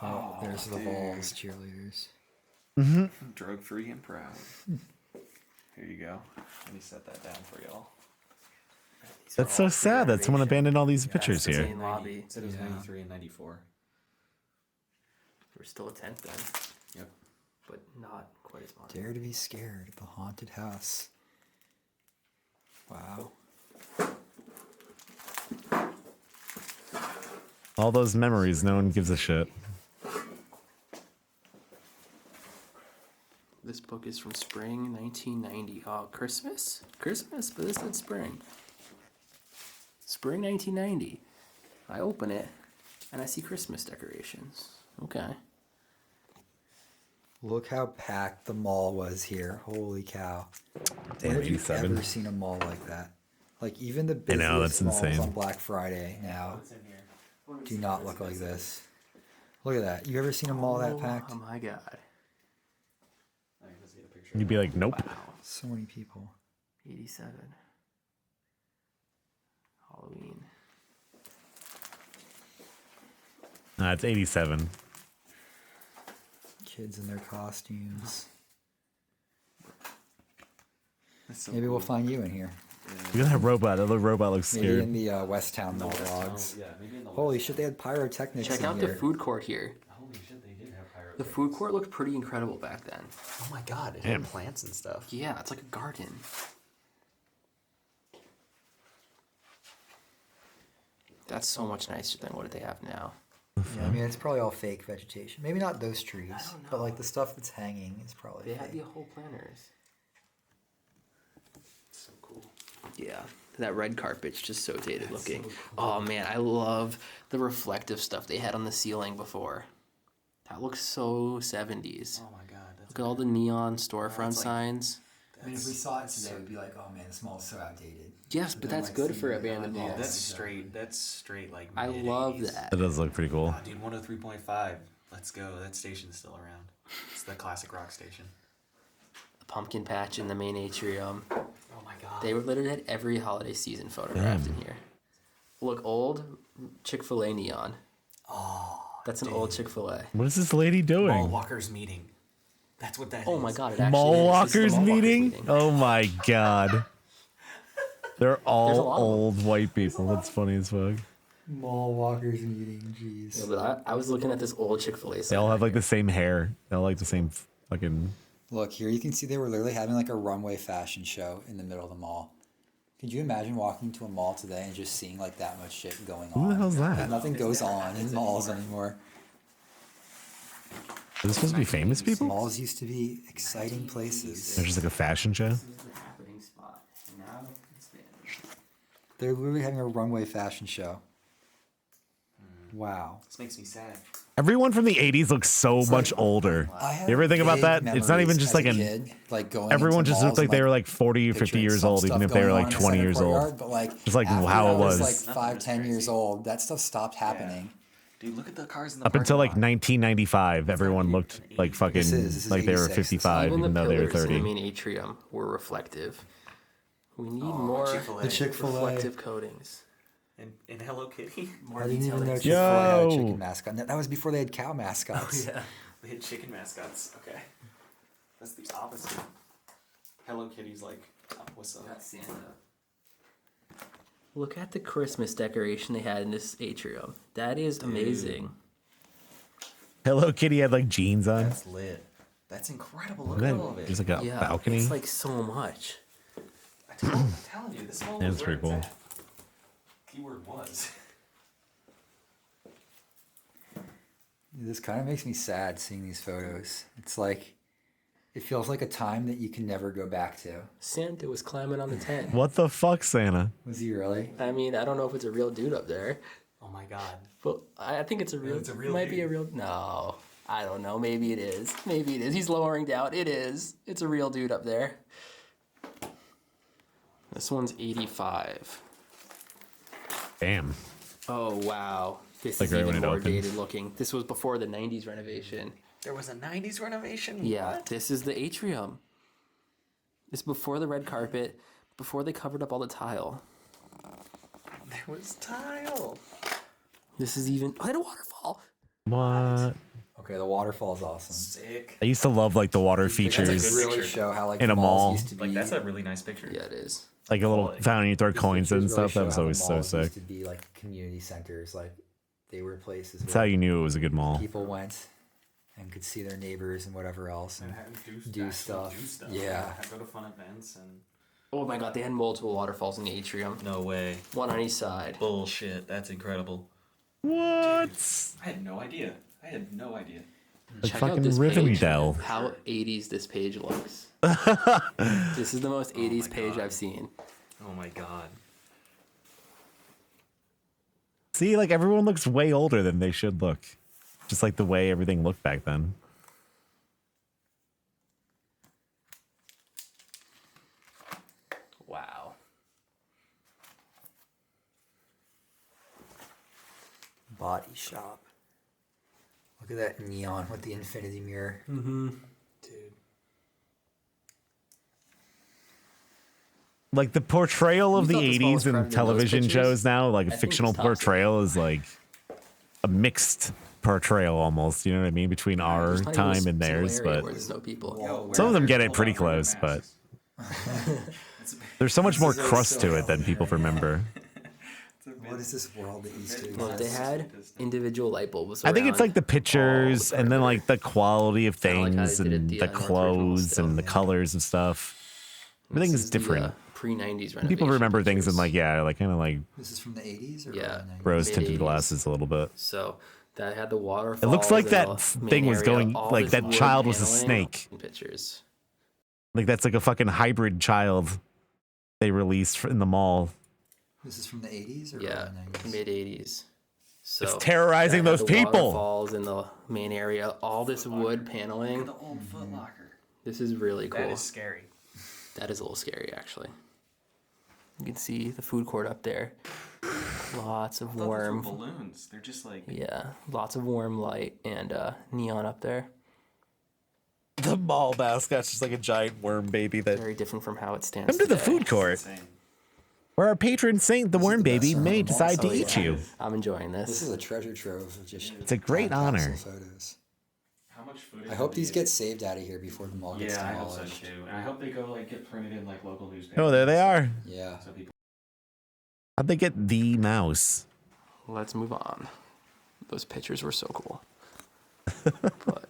Oh, there's the
dude.
Vols cheerleaders.
Drug free and proud. Here you go. Let me set that down for y'all.
That's so sad that someone abandoned all these pictures
That's the
here.
main lobby.
Said it was
Yeah.
93 and 94.
We're still a tent then,
Yep.
but not quite as much.
Dare to be scared at the haunted house. Wow.
All those memories, no one gives a shit.
This book is from spring 1990. Oh, Christmas? Christmas, but this said spring. Spring 1990. I open it, and I see Christmas decorations. Okay.
Look how packed the mall was here. Holy cow.
Damn,
When have you
87.
ever seen a mall like that? Like, even the
I know, that's
busiest malls
insane.
on Black Friday now
What's in here?
do not look like this. Look at that. You ever seen a mall that packed?
Oh my god.
Let's get a picture.
You'd be like, nope.
Wow.
So many people.
87. Halloween.
It's 87.
Kids in their costumes.
That's so
Maybe
cool.
we'll find you in here.
Look at that robot. That little robot looks
Maybe
scared.
in the Westtown Mall logs.
Yeah, maybe in the
Holy
West.
shit, they had pyrotechnics
Check
in
out
here.
the food court here.
Holy shit, they did have pirates.
The food court looked pretty incredible back then.
Oh my god, it
Damn.
had plants and stuff.
Yeah, it's like a garden. That's so much nicer than what they have now.
Yeah, I mean, it's probably all fake vegetation. Maybe not those trees,
don't
but
know.
like the stuff that's hanging is probably
They
fake.
had the whole planners.
So cool.
Yeah, that red carpet's just so dated looking. Oh man, I love the reflective stuff they had on the ceiling before. That looks so 70s.
Oh my god, that's
Look at all the neon storefront
That's like-
signs.
I mean, if we saw it today, we'd be like, oh man, this mall's so outdated.
Yes, but
then,
that's
like,
good
seeing
for
the
abandoned
goddamn-
malls.
That's straight. That's straight like.
I love
mid-80s.
that.
That does look pretty cool.
Oh, dude, 103.5. Let's go. That station's still around. It's the classic rock station.
The pumpkin patch in the main atrium.
Oh my god.
They were literally had every holiday season photographed in here. Look, old Chick-fil-A neon.
Oh.
That's an old Chick-fil-A.
What is this lady
Mall
doing?
Walkers meeting. That's what that is.
Oh my god, it actually
Mall
is. This is the
walkers
Mall Walkers
meeting? Oh my god. They're
There's a
all
lot of them.
old white people. That's funny as fuck.
Mall walkers meeting, jeez.
Yeah, but I was looking at this old Chick-fil-A.
They all have like the same hair. They all like the same fucking.
Look, here you can see they were literally having like a runway fashion show in the middle of the mall. Could you imagine walking to a mall today and just seeing like that much shit going on?
Who the hell's that?
Nothing goes on in malls anymore.
Are this supposed to be famous people?
Malls used to be exciting places.
They're just like a fashion show.
This is the happening spot. And now it's vanished.
They're literally having a runway fashion show. Wow.
This makes me sad.
Everyone from the 80s looks so much older.
I have
You ever think about
vague
that? It's not even
memories
just
as
like
a
an.
kid, like going
Everyone
into
just
malls
looked like
and,
they were like 40 or 50
picturing
years
some
old,
stuff
even if they were
going
like
on in
20
center
years
courtyard,
old.
But like,
Just like
after
how
I
it was.
like 5-10 years old, that stuff stopped happening.
Dude, look at the cars in the
Up until like
parking lot.
1995, everyone looked like fucking
This is
like they were
86.
55,
Even
even
the
though they were
pillars in the
30.
main atrium were reflective. We need
Oh,
more
Chick-fil-A.
The Chick-fil-A.
reflective coatings.
And Hello Kitty.
More
I didn't even know
detailed.
Chick-fil-A had a
Yo!
chicken mascot. That was before they had cow mascots.
Yeah. They had chicken mascots. Okay. That's the opposite. Hello Kitty's like, what's up?
Got Santa. Look at the Christmas decoration they had in this atrium. That is amazing.
Hello Kitty had like jeans on.
That's lit. That's incredible. Look
Look
at
at
all of it.
there's like a
Yeah,
balcony.
it's like so much.
I'm telling you, this mall
Yeah,
was
it's
where
pretty
it's at. Keyword was.
This kind of makes me sad seeing these photos. It's like, it feels like a time that you can never go back to.
Santa was climbing on the tent.
What the fuck, Santa?
Was he really?
I mean, I don't know if it's a real dude up there,
Oh my god.
but I think it's a real.
it's a real
it might be a
dude.
real. No, I don't know. Maybe it is. Maybe it is. He's lowering down. It is. It's a real dude up there. This one's 85.
Damn.
Oh wow, this
Like
is
right when
even
it
more
opened.
dated looking. This was before the '90s renovation.
There was a 90s renovation?
Yeah,
What?
this is the atrium. This is before the red carpet, before they covered up all the tile.
There was tile.
This is even. Oh, they had a waterfall.
What?
Okay, the waterfall's awesome.
Sick.
I used to love like the water
That's a
features,
good
Really
picture.
show how like
In
the
a
malls
mall.
used to be.
Like, that's a really nice picture.
Yeah, it is.
like a little fountain you throw coins in and
Pictures really
stuff. That
show
was
how the
always so
malls
sick.
Used to be like community centers, like they were places
That's
where
how you knew it was a good mall.
people went and could see their neighbors and whatever else and
do
do stuff. Yeah.
Go to fun events and.
Oh my god, they had multiple waterfalls in the atrium.
No way.
One on each side.
Bullshit. That's incredible.
What?
I had no idea.
Like
Check out
fucking
this page.
Rivendell.
How 80s this page looks. This is the most 80s page I've seen.
Oh my god.
See, like everyone looks way older than they should look. Just like the way everything looked back then.
Wow.
Body shop. Look at that neon with the infinity mirror.
Mm-hmm. Dude.
Like the portrayal of the
thought this mall
80s
was
in
crowded in
television
those pictures?
shows now, like a
I think
fictional
it's toxic.
portrayal is like a mixed portrayal almost, you know what I mean, between our
There's not even a
time and
single
theirs,
area
but
where there's no people.
some of them get it pretty close, but there's so much more crust to it than people remember.
What is this world that used to
Look, they had individual light bulbs.
I think it's like the pictures and then like the quality of
Kinda like how
things
they did
and
at
the
North Ridge Mall
clothes
still,
and the colors of stuff. Everything's different.
Pre-90s renovation.
People remember things in like, yeah, like kind of like
This is from the 80s or
Yeah.
rose tinted
Mid-80s.
glasses a little bit.
So that had the waterfalls.
It looks like
in
that
the
thing
main
was
area,
going,
all
like
this
that
wood
child was a
paneling.
snake.
Pictures.
Like that's like a fucking hybrid child they released in the mall.
This is from the 80s or
Yeah,
early 90s?
mid-80s. So
It's terrorizing
that had
those
the
people.
Waterfalls in the main area, all this wood paneling.
The old Foot Locker.
This is really cool.
That is scary.
That is a little scary, actually. You can see the food court up there. Lots of warm
balloons. They're just like.
Yeah, lots of warm light and neon up there.
The mall mascot's just like a giant worm baby that
Very different from how it stands.
come to the
today.
food court where our patron saint, the worm baby, may decide to
Oh,
eat
yeah.
you.
I'm enjoying
This
this.
is a treasure trove of just.
It's a great
time capsule
honor.
Photos.
How much footage?
I hope these get saved out of here before the mall gets
Yeah, I hope so
demolished.
too. And I hope they go like get printed in like local newspapers.
Oh, there they are.
Yeah.
So people.
How'd they get the mouse?
Let's move on. Those pictures were so cool. But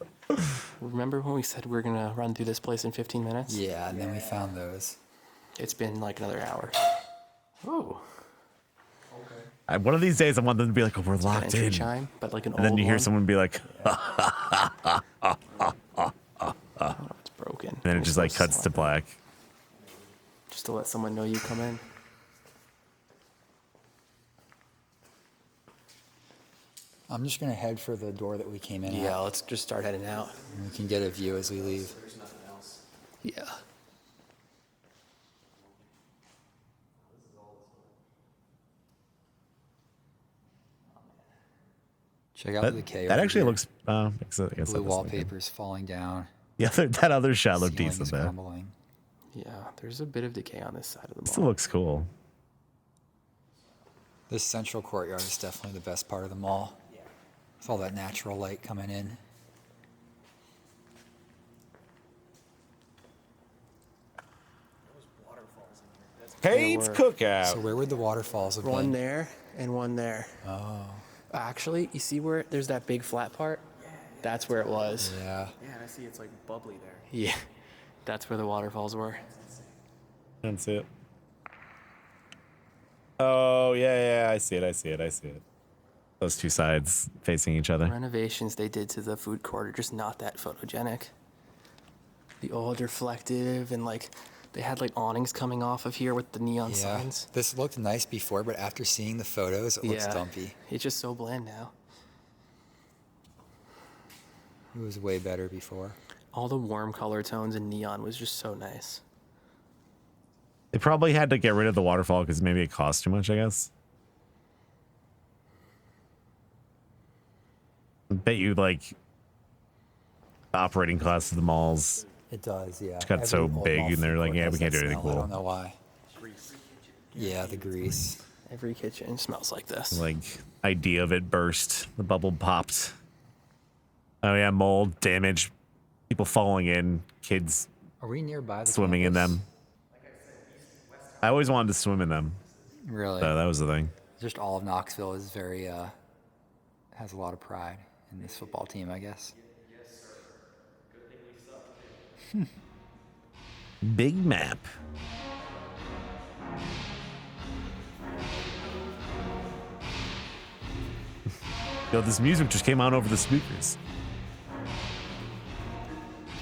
remember when we said we were gonna run through this place in 15 minutes?
Yeah, and then we found those.
It's been like another hour. Oh,
One of these days, I want them to be like, "Oh, we're
an
locked
entry
in,"
chime, but like an
and then
old
you hear
one.
someone be like,
It's broken.
and then it just like cuts to black.
Just to let someone know you come in.
I'm just gonna head for the door that we came in
Yeah,
at.
let's just start heading out.
And we can get a view as we leave.
There's nothing else.
Yeah.
Check out the decay.
That
over
actually
here.
looks. I guess
Blue
that was looking-
wallpapers falling down.
Yeah, that other shot looked
Ceiling
decent
is
though.
crumbling.
Yeah, there's a bit of decay on this side of the mall.
Still looks cool.
This central courtyard is definitely the best part of the mall. With all that natural light coming in.
Kate's Cookout.
So where would the waterfalls have
One
been?
there and one there.
Oh.
Actually, you see where there's that big flat part? That's where it was.
Yeah.
Yeah, and I see it's like bubbly there.
Yeah. That's where the waterfalls were.
I don't see it. Oh yeah, I see it. Those two sides facing each other.
Renovations they did to the food court are just not that photogenic. The old reflective and like they had like awnings coming off of here with the neon
Yeah.
signs.
This looked nice before, but after seeing the photos, it looks
Yeah.
dumpy.
It's just so bland now.
It was way better before.
All the warm color tones and neon was just so nice.
They probably had to get rid of the waterfall because maybe it cost too much, I guess. I bet you like the operating costs of the malls.
It does, yeah.
It's got so
Every old
big,
mall
and they're
food
like,
court
yeah,
has
we can't
that
do anything
smell. I
cool.
don't know why. Yeah, the grease.
Every kitchen smells like this.
Like idea of it burst, the bubble popped. Oh yeah, mold, damage, people falling in, kids
Are we nearby the
swimming in
campus?
them. I always wanted to swim in them.
Really?
So that was the thing.
Just all of Knoxville is very, has a lot of pride in this football team, I guess.
Big map. Yo, this music just came on over the speakers.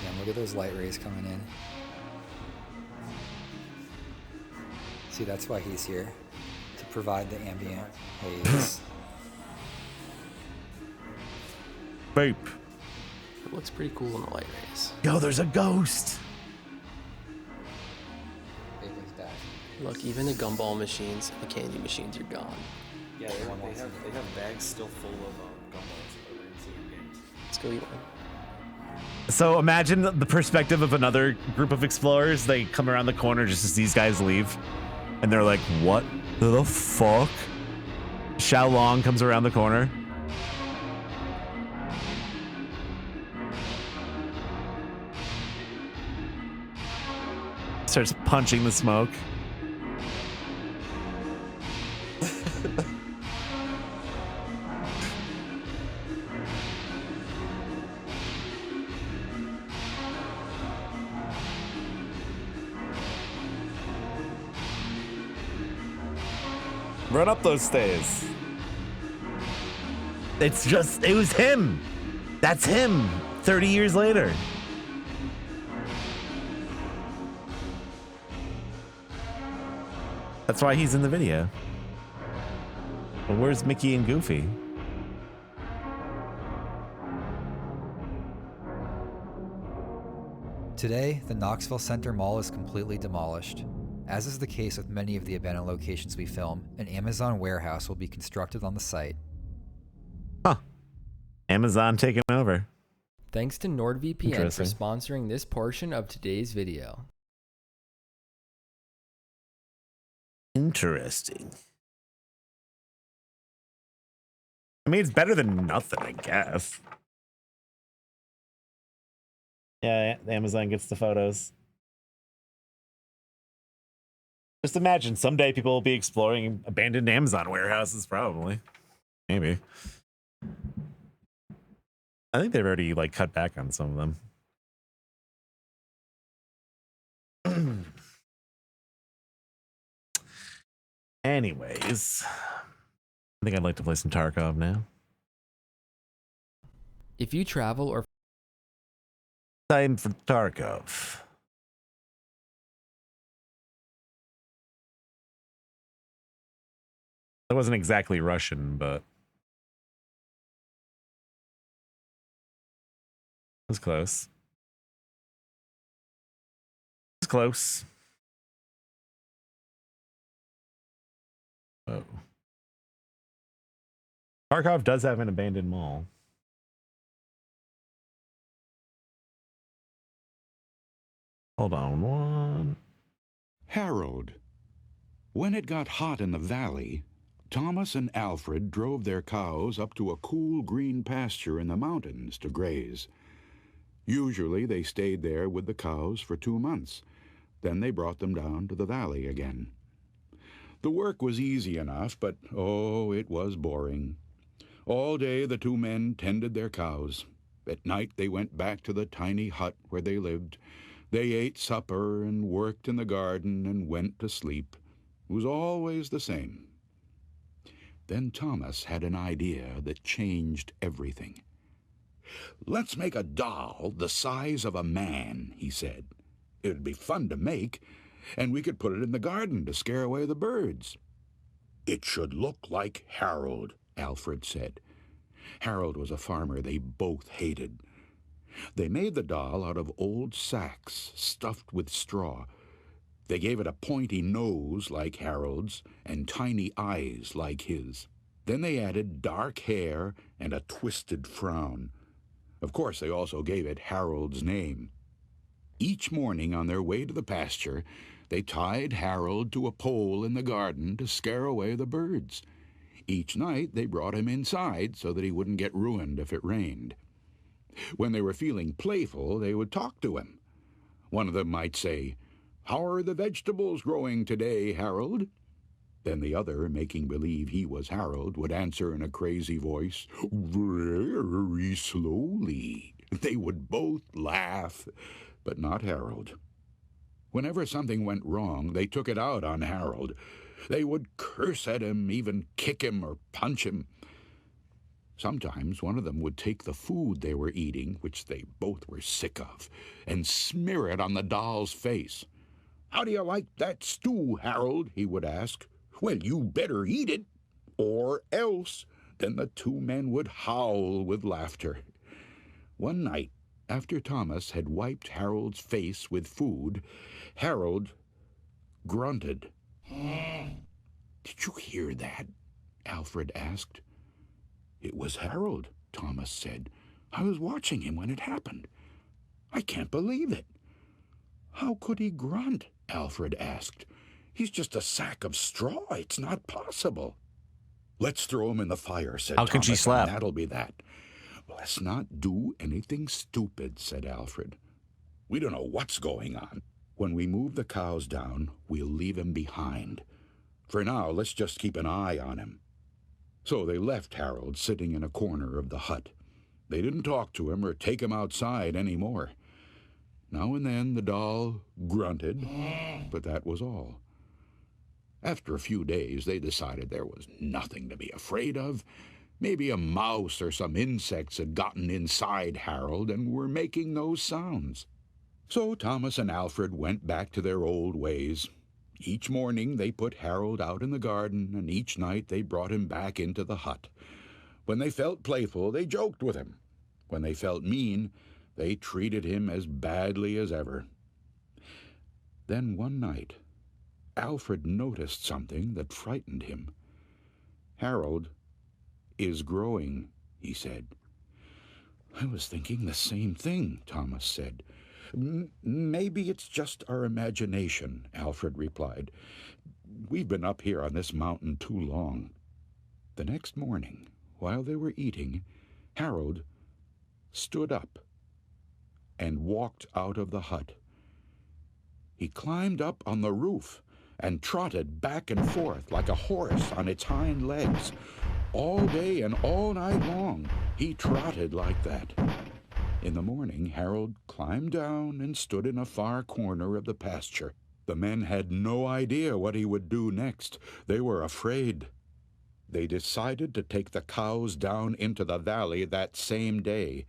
Yeah, look at those light rays coming in. See, that's why he's here, to provide the ambient haze.
Boop.
It looks pretty cool in the light rays.
Yo, there's a ghost.
Baby's back.
Look, even the gumball machines, the candy machines are gone.
Yeah, they have bags still full of gumballs over in City Games.
Let's go eat one.
So imagine the perspective of another group of explorers. They come around the corner just as these guys leave. And they're like, what the fuck? Xiao Long comes around the corner. Starts punching the smoke. Run up those stairs. It was him. That's him 30 years later. That's why he's in the video. Well, where's Mickey and Goofy?
Today, the Knoxville Center Mall is completely demolished. As is the case with many of the abandoned locations we film, an Amazon warehouse will be constructed on the site.
Huh. Amazon taking over.
Thanks to NordVPN for
Interesting.
sponsoring this portion of today's video.
Interesting. I mean, it's better than nothing, I guess. Yeah, Amazon gets the photos. Just imagine someday people will be exploring abandoned Amazon warehouses, probably. Maybe. I think they've already like cut back on some of them. Anyways, I think I'd like to play some Tarkov now.
If you travel or
Time for Tarkov. That wasn't exactly Russian, but it was close. It was close. Oh. Tarkov does have an abandoned mall. Hold on one.
Harold. When it got hot in the valley, Thomas and Alfred drove their cows up to a cool green pasture in the mountains to graze. Usually they stayed there with the cows for 2 months. Then they brought them down to the valley again. The work was easy enough, but oh, it was boring. All day the two men tended their cows. At night they went back to the tiny hut where they lived. They ate supper and worked in the garden and went to sleep. It was always the same. Then Thomas had an idea that changed everything. "Let's make a doll the size of a man," he said. "It would be fun to make, and we could put it in the garden to scare away the birds." "It should look like Harold," Alfred said. Harold was a farmer they both hated. They made the doll out of old sacks stuffed with straw. They gave it a pointy nose like Harold's and tiny eyes like his. Then they added dark hair and a twisted frown. Of course, they also gave it Harold's name. Each morning on their way to the pasture, they tied Harold to a pole in the garden to scare away the birds. Each night they brought him inside so that he wouldn't get ruined if it rained. When they were feeling playful, they would talk to him. One of them might say, "How are the vegetables growing today, Harold?" Then the other, making believe he was Harold, would answer in a crazy voice, "Very slowly." They would both laugh, but not Harold. Whenever something went wrong, they took it out on Harold. They would curse at him, even kick him or punch him. Sometimes one of them would take the food they were eating, which they both were sick of, and smear it on the doll's face. "How do you like that stew, Harold?" he would ask. "Well, you better eat it, or else." Then the two men would howl with laughter. One night, after Thomas had wiped Harold's face with food, Harold grunted. "Did you hear that?" Alfred asked. "It was Harold," Thomas said. "I was watching him when it happened. I can't believe it." "How could he grunt?" Alfred asked. "He's just a sack of straw. It's not possible." "Let's throw him in the fire," said Thomas.
How can she slap?
"And that'll be that." "Let's not do anything stupid," said Alfred. "We don't know what's going on. When we move the cows down, we'll leave him behind. For now, let's just keep an eye on him." So they left Harold sitting in a corner of the hut. They didn't talk to him or take him outside any more. Now and then the doll grunted, but that was all. After a few days, they decided there was nothing to be afraid of. Maybe a mouse or some insects had gotten inside Harold and were making those sounds. So Thomas and Alfred went back to their old ways. Each morning they put Harold out in the garden, and each night they brought him back into the hut. When they felt playful, they joked with him. When they felt mean, they treated him as badly as ever. Then one night, Alfred noticed something that frightened him. "Harold is growing," he said. "I was thinking the same thing," Thomas said. "Maybe it's just our imagination," Alfred replied. "We've been up here on this mountain too long." The next morning, while they were eating, Harold stood up and walked out of the hut. He climbed up on the roof and trotted back and forth like a horse on its hind legs. All day and all night long, he trotted like that. In the morning, Harold climbed down and stood in a far corner of the pasture. The men had no idea what he would do next. They were afraid. They decided to take the cows down into the valley that same day.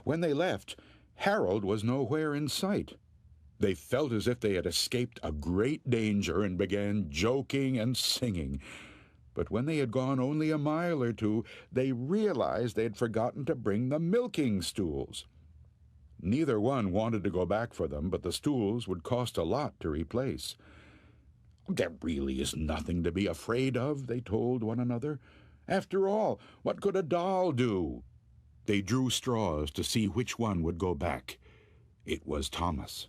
When they left, Harold was nowhere in sight. They felt as if they had escaped a great danger and began joking and singing. But when they had gone only a mile or two, they realized they had forgotten to bring the milking stools. Neither one wanted to go back for them, but the stools would cost a lot to replace. "There really is nothing to be afraid of," they told one another. "After all, what could a doll do?" They drew straws to see which one would go back. It was Thomas.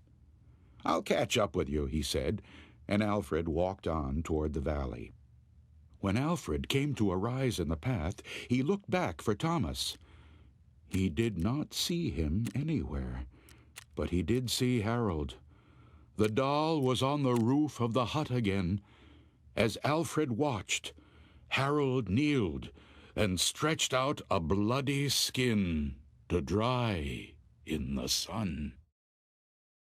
"I'll catch up with you," he said, and Alfred walked on toward the valley. When Alfred came to a rise in the path, he looked back for Thomas. He did not see him anywhere, but he did see Harold. The doll was on the roof of the hut again. As Alfred watched, Harold kneeled and stretched out a bloody skin to dry in the sun.